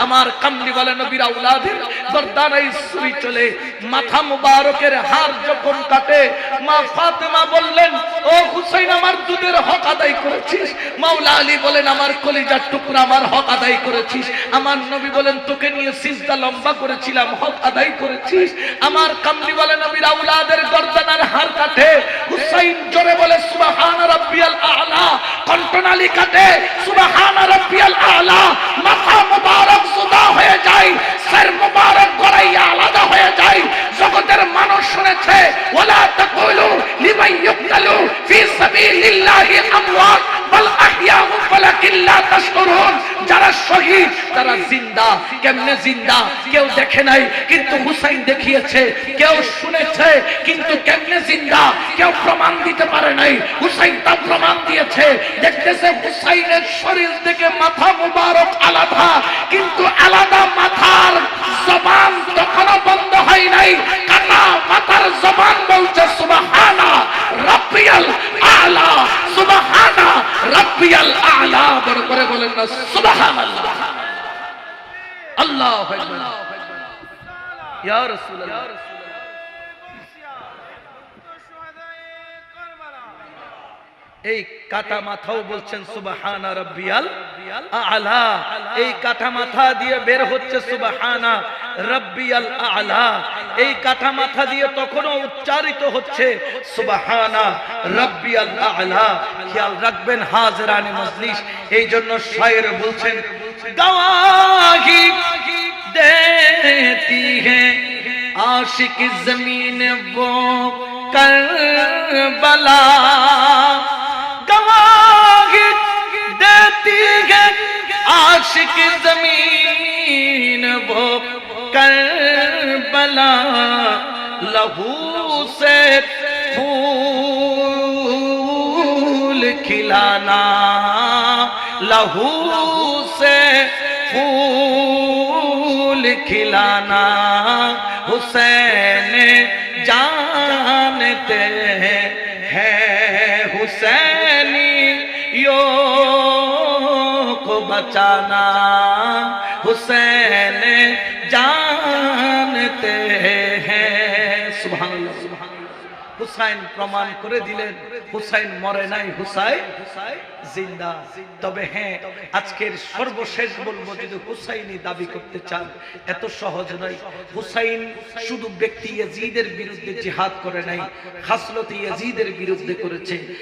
আমার কামলিওয়ালা নবীর আওলাদের গর্দানায় ছুরি চলে, মাথা মুবারকের হার যখন কাটে, মা ফাতেমা বললেন ও হুসাইন আমার দুধের হক আদায় করেছিস। মাওলা আলী বলেন আমার কলিজার টুকরা আমার হক আদায় করেছিস। আমার নবী বলেন তোকে নিয়ে সিজদা লম্বা করেছিলাম, হক আদায় করেছিস। আমার কামলিওয়ালা নবীর আওলাদের গর্দানার হার কাটে, হুসাইন জোরে বলে সুবহান রাব্বিয়াল আ'লা, কণ্ঠনালী কাটে সুবহান রাব্বিয়াল আ'লা, মাথা মুবারক সুদা হয়ে যায়, সর মুবারক গড়াইয়া আলাদা হয়ে যায়। জগতের মানুষ শুনেছে ওয়ালা তাকুলু লিমান ইউকতালু ফি সাবিলিল্লাহি আমওয়াত বাল আহইয়াউ ওয়ালাকিন লা তাশকুরুন। যারা শহীদ তারা জিন্দা। কেমনে জিন্দা? কেউ দেখে নাই কিন্তু হুসাইন দেখিয়েছে, কেউ শুনেছে কিন্তু কেমনে জিন্দা কেউ প্রমাণ দিতে পারে নাই, হুসাইন তা প্রমাণ দিয়েছে। দেখতেছে হুসাইনের শরীর থেকে মাথা মুবারক আলাদা, কিন্তু আলাদা মাথার জবান তখনও বন্ধ হয় নাই। কাটা মাথার জবান বলছে সুবহানা রাব্বিয়াল আ'লা, সুবহানা রাব্বিয়াল আ'লা। বড় করে বলেন না সুবহানাল্লাহ। আল্লাহু আকবার। ইয়া রাসূলুল্লাহ এই কাটা মাথাও বলছেন সুবহানা রাব্বিয়াল আ'লা। এই কাটা মাথা দিয়ে বের হচ্ছে সুবহানা রাব্বিয়াল আ'লা। এই কাটা মাথা দিয়ে তখনও উচ্চারিত হচ্ছে সুবহানা রাব্বিয়াল আ'লা। খেয়াল রাখবেন হাজরানে মজলিস, এই জন্য শায়ের বলছেন গওয়াহি দেতি হ্যায় आशिक जमीन वो करबला, गवाही देती है आशिक जमीन वो करबला, लहू से फूल खिलाना, लहू से फूल खिलाना, हुसैन जानते हैं हुसैनियों को बचाना, हुसैन जानते हैं। सुभान अल्लाह। হুসাইন প্রমাণ করে দিলেন হুসাইন মরে নাই, হুসাইন জিন্দা। তবে হ্যাঁ আজকের সর্বশেষ বলবো, যদি হুসাইনি দাবি করতে চান এত সহজ নয়। হুসাইন শুধু ব্যক্তি ইয়াজিদের বিরুদ্ধে জিহাদ করে নাই, খাসলতে ইয়াজিদের বিরুদ্ধে করেছে।